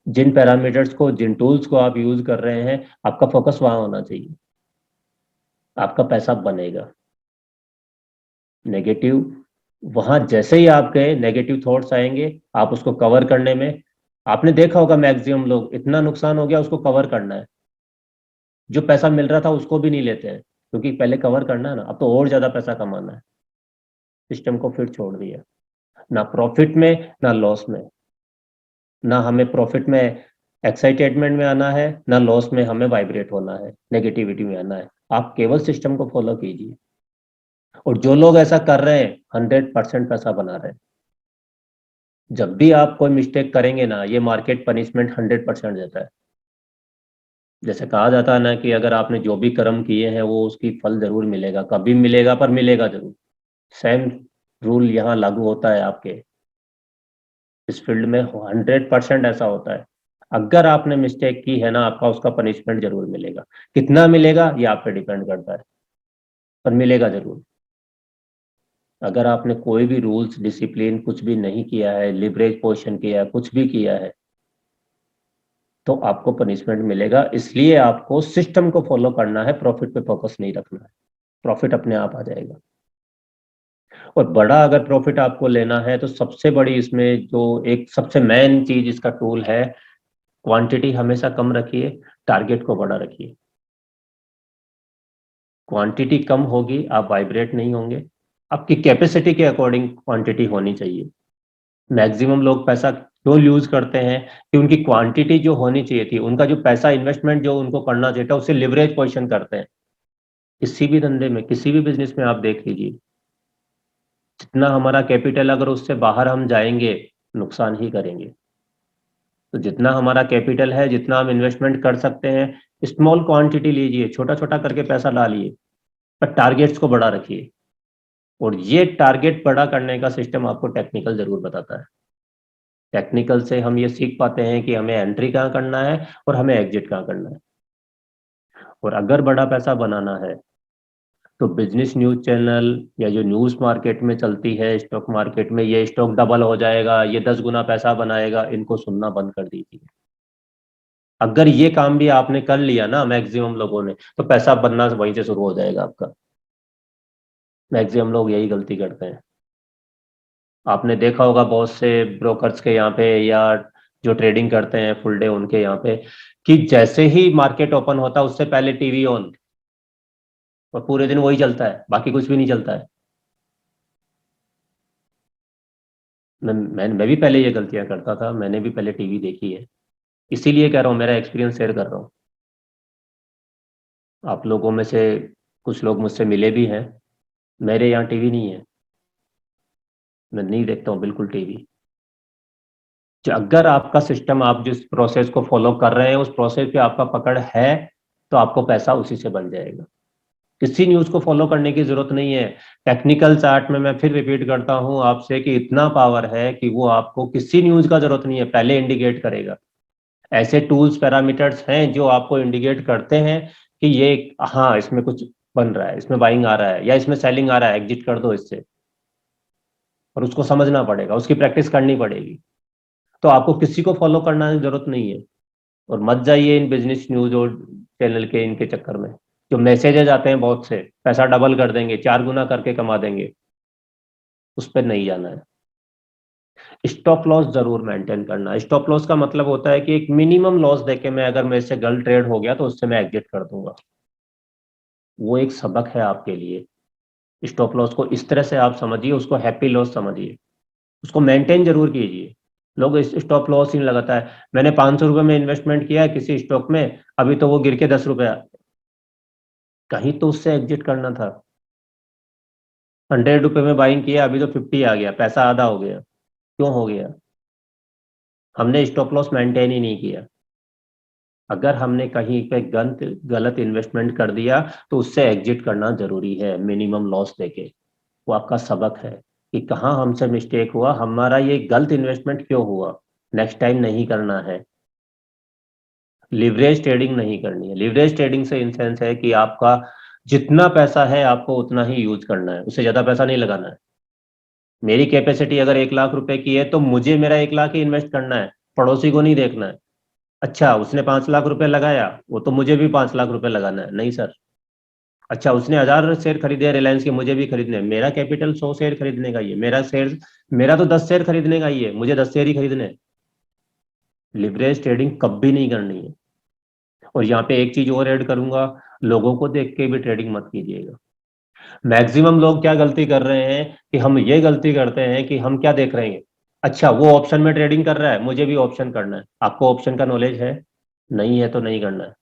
जिन पैरामीटर्स को, जिन टूल्स को आप यूज कर रहे हैं, आपका फोकस वहां होना चाहिए। आपका पैसा बनेगा। नेगेटिव, वहां जैसे ही आपके नेगेटिव थॉट्स आएंगे, आप उसको कवर करने में, आपने देखा होगा मैक्सिमम लोग, इतना नुकसान हो गया उसको कवर करना है, जो पैसा मिल रहा था उसको भी नहीं लेते हैं, क्योंकि पहले कवर करना है ना, अब तो और ज्यादा पैसा कमाना है। सिस्टम को फिर छोड़ दिया, ना प्रॉफिट में ना लॉस में। ना हमें प्रॉफिट में एक्साइटेडमेंट में आना है, ना लॉस में हमें वाइब्रेट होना है, नेगेटिविटी में आना है। आप केवल सिस्टम को फॉलो कीजिए। और जो लोग ऐसा कर रहे हैं, 100% पैसा बना रहे हैं। जब भी आप कोई मिस्टेक करेंगे ना, ये मार्केट पनिशमेंट 100% देता है। जैसे कहा जाता है ना कि अगर आपने जो भी कर्म किए हैं वो उसकी फल जरूर मिलेगा, कभी मिलेगा पर मिलेगा जरूर। सेम रूल यहाँ लागू होता है आपके इस फील्ड में, 100% ऐसा होता है। अगर आपने मिस्टेक की है ना, आपका उसका पनिशमेंट जरूर मिलेगा। कितना मिलेगा ये आप पे डिपेंड करता है, पर मिलेगा जरूर। अगर आपने कोई भी रूल्स डिसिप्लिन कुछ भी नहीं किया है, लिवरेज पोजिशन किया है, कुछ भी किया है, तो आपको पनिशमेंट मिलेगा। इसलिए आपको सिस्टम को फॉलो करना है, प्रॉफिट पे फोकस नहीं रखना है। प्रॉफिट अपने आप आ जाएगा। और बड़ा अगर प्रॉफिट आपको लेना है तो सबसे बड़ी इसमें जो एक सबसे मेन चीज इसका टूल है, क्वांटिटी हमेशा कम रखिए, टारगेट को बड़ा रखिए। क्वांटिटी कम होगी, आप वाइब्रेट नहीं होंगे। आपकी कैपेसिटी के अकॉर्डिंग क्वांटिटी होनी चाहिए। मैक्सिमम लोग पैसा क्यों यूज करते हैं कि उनकी क्वांटिटी जो होनी चाहिए थी, उनका जो पैसा इन्वेस्टमेंट जो उनको करना चाहिए था, उससे लिवरेज पोजिशन करते हैं। किसी भी धंधे में, किसी भी बिजनेस में आप देख लीजिए, जितना हमारा कैपिटल अगर उससे बाहर हम जाएंगे, नुकसान ही करेंगे। तो जितना हमारा कैपिटल है, जितना हम इन्वेस्टमेंट कर सकते हैं, स्मॉल क्वांटिटी लीजिए, छोटा छोटा करके पैसा डालिए, पर टारगेट्स को बड़ा रखिए। और ये टारगेट बड़ा करने का सिस्टम आपको टेक्निकल जरूर बताता है। टेक्निकल से हम ये सीख पाते हैं कि हमें एंट्री कहाँ करना है और हमें एग्जिट कहाँ करना है। और अगर बड़ा पैसा बनाना है तो बिजनेस न्यूज चैनल या जो न्यूज मार्केट में चलती है, स्टॉक मार्केट में, ये स्टॉक डबल हो जाएगा, ये 10 गुना पैसा बनाएगा, इनको सुनना बंद कर दीजिए। अगर ये काम भी आपने कर लिया ना मैक्सिमम लोगों ने, तो पैसा बनना वहीं से शुरू हो जाएगा आपका। मैक्सिमम लोग यही गलती करते हैं। आपने देखा होगा बहुत से ब्रोकर्स के यहाँ पे या जो ट्रेडिंग करते हैं फुल डे उनके यहाँ पे, कि जैसे ही मार्केट ओपन होता है उससे पहले टीवी ऑन, और पूरे दिन वही चलता है, बाकी कुछ भी नहीं चलता है। मैं भी पहले ये गलतियां करता था, मैंने भी पहले टीवी देखी है। इसीलिए कह रहा हूँ, मेरा एक्सपीरियंस शेयर कर रहा हूँ। आप लोगों में से कुछ लोग मुझसे मिले भी हैं। मेरे यहाँ टीवी नहीं है, मैं नहीं देखता हूँ बिल्कुल टीवी। अगर आपका सिस्टम, आप जिस प्रोसेस को फॉलो कर रहे हैं उस प्रोसेस पे आपका पकड़ है, तो आपको पैसा उसी से बन जाएगा। किसी न्यूज को फॉलो करने की जरूरत नहीं है। टेक्निकल चार्ट में मैं फिर रिपीट करता हूं आपसे कि इतना पावर है कि वो आपको किसी न्यूज का जरूरत नहीं है, पहले इंडिकेट करेगा। ऐसे टूल्स पैरामीटर्स हैं जो आपको इंडिकेट करते हैं कि ये, हाँ इसमें कुछ बन रहा है, इसमें बाइंग आ रहा है या इसमें सेलिंग आ रहा है, एग्जिट कर दो इससे। और उसको समझना पड़ेगा, उसकी प्रैक्टिस करनी पड़ेगी। तो आपको किसी को फॉलो करना की जरूरत नहीं है। और मत जाइए इन बिजनेस न्यूज और चैनल के इनके चक्कर में। जो मैसेजेस आते हैं बहुत से, पैसा डबल कर देंगे, 4 गुना करके कमा देंगे, उस पर नहीं जाना है। स्टॉप लॉस जरूर मेंटेन करना। स्टॉप लॉस का मतलब होता है कि एक मिनिमम लॉस देके मैं, अगर मेरे से गलत ट्रेड हो गया तो उससे मैं एग्जिट कर दूंगा। वो एक सबक है आपके लिए। स्टॉप लॉस को इस तरह से आप समझिए, उसको हैप्पी लॉस समझिए, उसको मेंटेन जरूर कीजिए। लोग इस स्टॉप लॉस ही लगाता है, मैंने 500 रुपये में इन्वेस्टमेंट किया है किसी स्टॉक में, अभी तो वो गिर के 10 रुपये, कहीं तो उससे एग्जिट करना था। 100 रुपये में बाइंग किया, अभी तो 50 आ गया, पैसा आधा हो गया। क्यों हो गया? हमने स्टॉप लॉस मेंटेन ही नहीं किया। अगर हमने कहीं पे गलत गलत इन्वेस्टमेंट कर दिया तो उससे एग्जिट करना जरूरी है, मिनिमम लॉस देके। वो आपका सबक है कि कहाँ हमसे मिस्टेक हुआ, हमारा ये गलत इन्वेस्टमेंट क्यों हुआ, नेक्स्ट टाइम नहीं करना है। लिवरेज ट्रेडिंग नहीं करनी है। लिवरेज ट्रेडिंग से इन सेंस है कि आपका जितना पैसा है आपको उतना ही यूज करना है, उससे ज्यादा पैसा नहीं लगाना है। मेरी कैपेसिटी अगर 1 लाख रुपए की है तो मुझे मेरा 1 लाख ही इन्वेस्ट करना है, पड़ोसी को नहीं देखना है। अच्छा उसने 5 लाख रुपए लगाया, वो तो मुझे भी 5 लाख रुपए लगाना है, नहीं सर। अच्छा उसने 1000 शेयर खरीदे रिलायंस के, मुझे भी खरीदने हैं। मेरा कैपिटल 100 शेयर खरीदने का ही है, मेरा शेयर, मेरा तो 10 शेयर खरीदने का ही है, मुझे 10 शेयर ही खरीदने हैं। लिवरेज ट्रेडिंग कभी नहीं करनी है। और यहाँ पे एक चीज और ऐड करूंगा, लोगों को देख के भी ट्रेडिंग मत कीजिएगा। मैक्सिमम लोग क्या गलती कर रहे हैं कि हम ये गलती करते हैं कि हम क्या देख रहे हैं, अच्छा वो ऑप्शन में ट्रेडिंग कर रहा है, मुझे भी ऑप्शन करना है। आपको ऑप्शन का नॉलेज है? नहीं है तो नहीं करना है।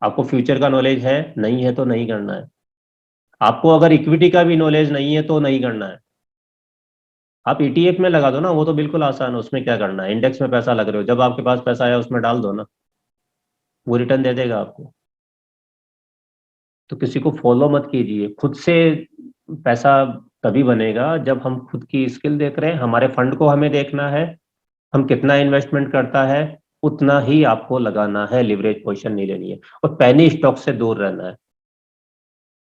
आपको फ्यूचर का नॉलेज है? नहीं है तो नहीं करना है। आपको अगर इक्विटी का भी नॉलेज नहीं है तो नहीं करना है। आप ईटीएफ में लगा दो ना, वो तो बिल्कुल आसान है, उसमें क्या करना है। इंडेक्स में पैसा लग रहे हो, जब आपके पास पैसा आया उसमें डाल दो ना। वो रिटर्न दे देगा आपको। तो किसी को फॉलो मत कीजिए, खुद से पैसा तभी बनेगा जब हम खुद की स्किल देख रहे हैं, हमारे फंड को हमें देखना है, हम कितना इन्वेस्टमेंट करता है उतना ही आपको लगाना है, लिवरेज पोजीशन नहीं लेनी है। और पैनी स्टॉक से दूर रहना है।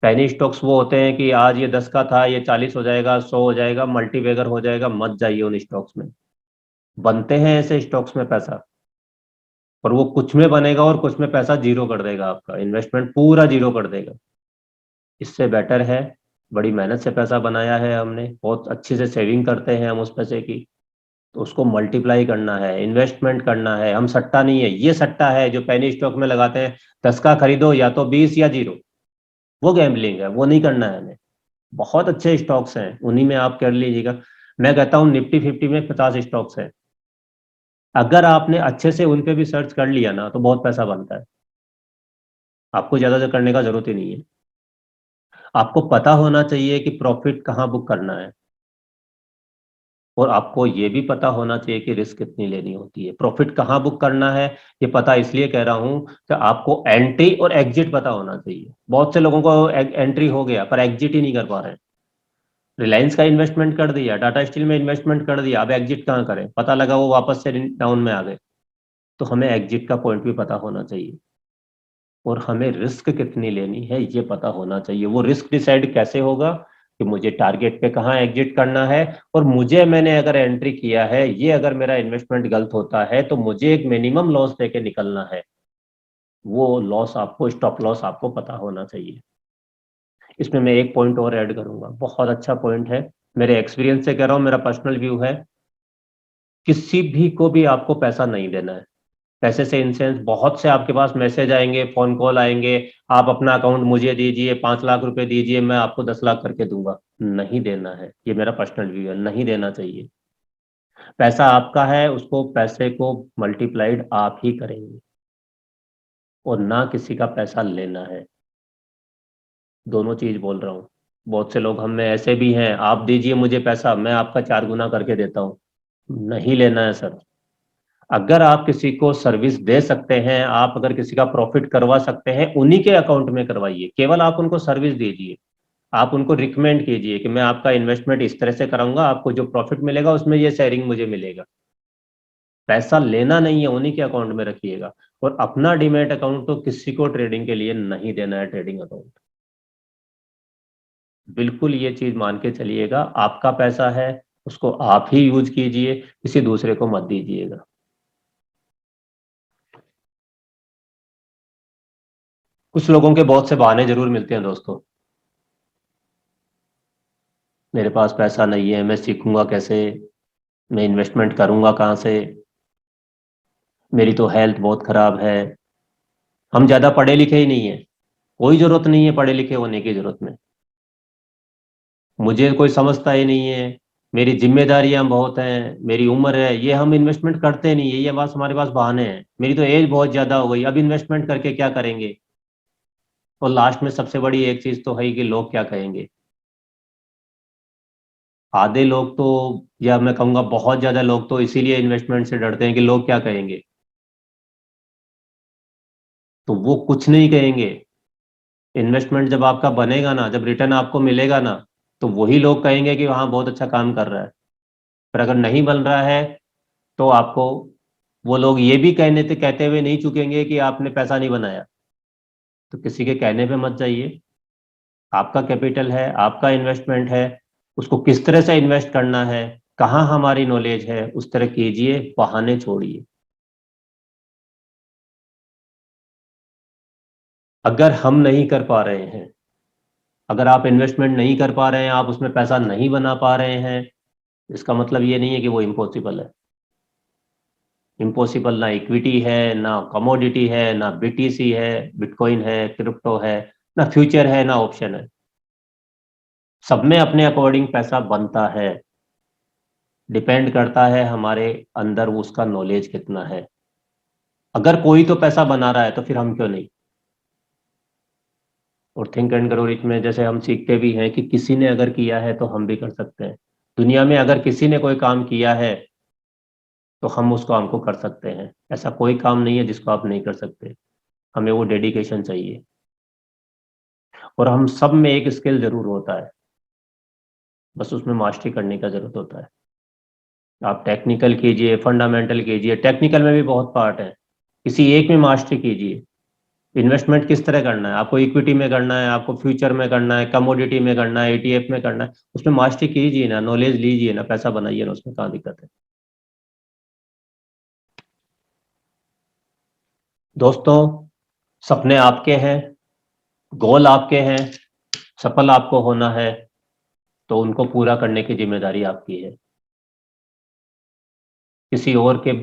पैनी स्टॉक्स वो होते हैं कि आज ये 10 का था, ये 40 हो जाएगा, 100 हो जाएगा, मल्टीबैगर हो जाएगा, मत जाइए उन स्टॉक्स में। बनते हैं ऐसे स्टॉक्स में पैसा, और वो कुछ में बनेगा और कुछ में पैसा जीरो कर देगा, आपका इन्वेस्टमेंट पूरा जीरो कर देगा। इससे बेटर है, बड़ी मेहनत से पैसा बनाया है हमने, बहुत अच्छे से सेविंग करते हैं हम उस पैसे की, तो उसको मल्टीप्लाई करना है, इन्वेस्टमेंट करना है। हम सट्टा नहीं है, ये सट्टा है जो पेनी स्टॉक में लगाते हैं, 10 का खरीदो या तो 20 या जीरो, वो गैम्बलिंग है, वो नहीं करना है हमें। बहुत अच्छे स्टॉक्स हैं, उन्हीं में आप कर लीजिएगा। मैं कहता हूँ निफ्टी 50 में 50 स्टॉक्स हैं, अगर आपने अच्छे से उन पे भी सर्च कर लिया ना तो बहुत पैसा बनता है। आपको ज्यादा करने का जरूरत ही नहीं है। आपको पता होना चाहिए कि प्रॉफिट कहाँ बुक करना है, और आपको ये भी पता होना चाहिए कि रिस्क कितनी लेनी होती है। प्रॉफिट कहाँ बुक करना है ये पता इसलिए कह रहा हूं कि आपको एंट्री और एग्जिट पता होना चाहिए। बहुत से लोगों को एंट्री हो गया पर एग्जिट ही नहीं कर पा रहे हैं। रिलायंस का इन्वेस्टमेंट कर दिया, टाटा स्टील में इन्वेस्टमेंट कर दिया, अब एग्जिट कहाँ करें, पता लगा वो वापस से डाउन में आ गए। तो हमें एग्जिट का पॉइंट भी पता होना चाहिए, और हमें रिस्क कितनी लेनी है ये पता होना चाहिए। वो रिस्क डिसाइड कैसे होगा कि मुझे टारगेट पे कहाँ एग्जिट करना है, और मुझे, मैंने अगर एंट्री किया है, ये अगर मेरा इन्वेस्टमेंट गलत होता है तो मुझे एक मिनिमम लॉस लेके निकलना है। वो लॉस आपको, स्टॉप लॉस आपको पता होना चाहिए। इसमें मैं एक पॉइंट और ऐड करूंगा, बहुत अच्छा पॉइंट है, मेरे एक्सपीरियंस से कह रहा हूँ, मेरा पर्सनल व्यू है। किसी भी को भी आपको पैसा नहीं देना है। पैसे से इंसेंस, बहुत से आपके पास मैसेज आएंगे, फोन कॉल आएंगे, आप अपना अकाउंट मुझे दीजिए, 5 लाख रुपए दीजिए, मैं आपको 10 लाख करके दूंगा। नहीं देना है, ये मेरा पर्सनल व्यू है, नहीं देना चाहिए। पैसा आपका है, उसको, पैसे को मल्टीप्लाइड आप ही करेंगे, और ना किसी का पैसा लेना है। दोनों चीज बोल रहा हूँ। बहुत से लोग हम में ऐसे भी हैं, आप दीजिए मुझे पैसा, मैं आपका 4 गुना करके देता हूँ। नहीं लेना है सर। अगर आप किसी को सर्विस दे सकते हैं, आप अगर किसी का प्रॉफिट करवा सकते हैं, उन्हीं के अकाउंट में करवाइए। केवल आप उनको सर्विस दीजिए, आप उनको रिकमेंड कीजिए कि मैं आपका इन्वेस्टमेंट इस तरह से कराऊंगा, आपको जो प्रॉफिट मिलेगा उसमें ये शेयरिंग मुझे मिलेगा। पैसा लेना नहीं है, उन्हीं के अकाउंट में रखिएगा। और अपना डीमैट अकाउंट तो किसी को ट्रेडिंग के लिए नहीं देना है, ट्रेडिंग अकाउंट। बिल्कुल ये चीज मान के चलिएगा, आपका पैसा है, उसको आप ही यूज कीजिए, किसी दूसरे को मत दीजिएगा। कुछ लोगों के बहुत से बहाने जरूर मिलते हैं दोस्तों। मेरे पास पैसा नहीं है, मैं सीखूंगा कैसे, मैं इन्वेस्टमेंट करूंगा कहाँ से, मेरी तो हेल्थ बहुत खराब है, हम ज्यादा पढ़े लिखे ही नहीं है। कोई जरूरत नहीं है पढ़े लिखे होने की, जरूरत में मुझे कोई समझता ही नहीं है, मेरी जिम्मेदारियां बहुत हैं, मेरी उम्र है, ये हम इन्वेस्टमेंट करते नहीं है, ये बस हमारे पास बहाने हैं। मेरी तो एज बहुत ज्यादा हो गई, अब इन्वेस्टमेंट करके क्या करेंगे। और लास्ट में सबसे बड़ी एक चीज तो है ही कि लोग क्या कहेंगे। आधे लोग तो, या मैं कहूंगा बहुत ज्यादा लोग तो इसीलिए इन्वेस्टमेंट से डरते हैं कि लोग क्या कहेंगे। तो वो कुछ नहीं कहेंगे। इन्वेस्टमेंट जब आपका बनेगा ना, जब रिटर्न आपको मिलेगा ना, तो वही लोग कहेंगे कि हाँ बहुत अच्छा काम कर रहा है। पर अगर नहीं बन रहा है तो आपको, वो लोग ये भी कहते हुए नहीं चुकेंगे कि आपने पैसा नहीं बनाया। तो किसी के कहने पे मत जाइए। आपका कैपिटल है, आपका इन्वेस्टमेंट है, उसको किस तरह से इन्वेस्ट करना है, कहाँ हमारी नॉलेज है, उस तरह कीजिए, बहाने छोड़िए। अगर हम नहीं कर पा रहे हैं, अगर आप इन्वेस्टमेंट नहीं कर पा रहे हैं, आप उसमें पैसा नहीं बना पा रहे हैं, इसका मतलब ये नहीं है कि वो इम्पॉसिबल है। इम्पॉसिबल ना इक्विटी है, ना कमोडिटी है, ना बीटीसी है, बिटकॉइन है, क्रिप्टो है, ना फ्यूचर है, ना ऑप्शन है। सब में अपने अकॉर्डिंग पैसा बनता है। डिपेंड करता है हमारे अंदर उसका नॉलेज कितना है। अगर कोई तो पैसा बना रहा है तो फिर हम क्यों नहीं। और थिंक एंड ग्रो रिच में जैसे हम सीखते भी हैं कि किसी ने अगर किया है तो हम भी कर सकते हैं। दुनिया में अगर किसी ने कोई काम किया है तो हम उस काम को कर सकते हैं। ऐसा कोई काम नहीं है जिसको आप नहीं कर सकते। हमें वो डेडिकेशन चाहिए, और हम सब में एक स्किल जरूर होता है, बस उसमें मास्टरी करने का जरूरत होता है। आप टेक्निकल कीजिए, फंडामेंटल कीजिए, टेक्निकल में भी बहुत पार्ट है, किसी एक में मास्टरी कीजिए। इन्वेस्टमेंट किस तरह करना है, आपको इक्विटी में करना है, आपको फ्यूचर में करना है, कमोडिटी में करना है, ETF में करना है, उसमें मास्टरी कीजिए ना, नॉलेज लीजिए ना, पैसा बनाइए ना, उसमें कहाँ दिक्कत है। दोस्तों, सपने आपके हैं, गोल आपके हैं, सफल आपको होना है, तो उनको पूरा करने की जिम्मेदारी आपकी है। किसी और के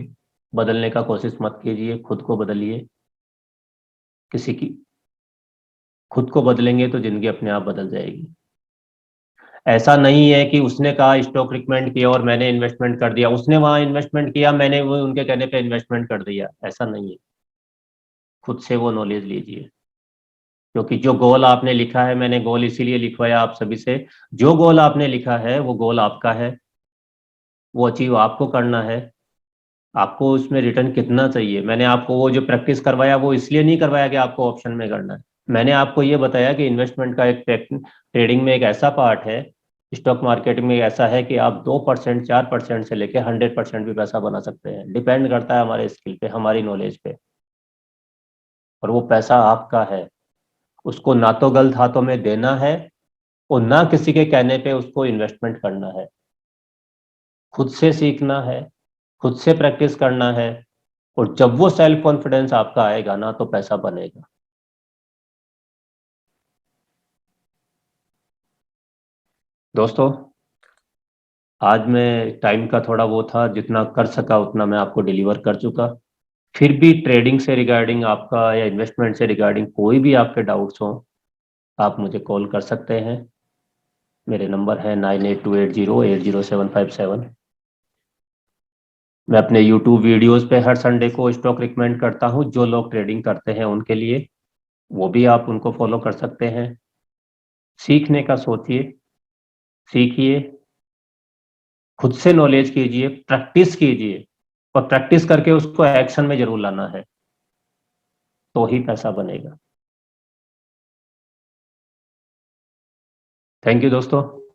बदलने का कोशिश मत कीजिए, खुद को बदलिए। किसी की खुद को बदलेंगे तो जिंदगी अपने आप बदल जाएगी। ऐसा नहीं है कि उसने कहा स्टॉक रिकमेंड किया और मैंने इन्वेस्टमेंट कर दिया, उसने वहां इन्वेस्टमेंट किया, मैंने वो उनके कहने पे इन्वेस्टमेंट कर दिया, ऐसा नहीं है। खुद से वो नॉलेज लीजिए, क्योंकि जो गोल आपने लिखा है, मैंने गोल इसीलिए लिखवाया आप सभी से, जो गोल आपने लिखा है वो गोल आपका है, वो अचीव आपको करना है। आपको उसमें रिटर्न कितना चाहिए, मैंने आपको वो जो प्रैक्टिस करवाया वो इसलिए नहीं करवाया कि आपको ऑप्शन में करना है। मैंने आपको ये बताया कि इन्वेस्टमेंट का एक ट्रेडिंग में एक ऐसा पार्ट है, स्टॉक मार्केट में ऐसा है कि आप 2%, 4% से लेकर 100% भी पैसा बना सकते हैं। डिपेंड करता है हमारे स्किल पे, हमारी नॉलेज पे, और वो पैसा आपका है। उसको ना तो गलत हाथों में देना है, और ना किसी के कहने पे उसको इन्वेस्टमेंट करना है। खुद से सीखना है, खुद से प्रैक्टिस करना है, और जब वो सेल्फ कॉन्फिडेंस आपका आएगा ना, तो पैसा बनेगा। दोस्तों, आज मैं टाइम का थोड़ा वो था, जितना कर सका उतना मैं आपको डिलीवर कर चुका। फिर भी ट्रेडिंग से रिगार्डिंग आपका या इन्वेस्टमेंट से रिगार्डिंग कोई भी आपके डाउट्स हो, आप मुझे कॉल कर सकते हैं। मेरे नंबर है 9828080757। मैं अपने यूट्यूब वीडियोस पे हर संडे को स्टॉक रिकमेंड करता हूं, जो लोग ट्रेडिंग करते हैं उनके लिए, वो भी आप उनको फॉलो कर सकते हैं। सीखने का सोचिए, सीखिए, खुद से नॉलेज कीजिए, प्रैक्टिस कीजिए, और प्रैक्टिस करके उसको एक्शन में जरूर लाना है, तो ही पैसा बनेगा। थैंक यू दोस्तों।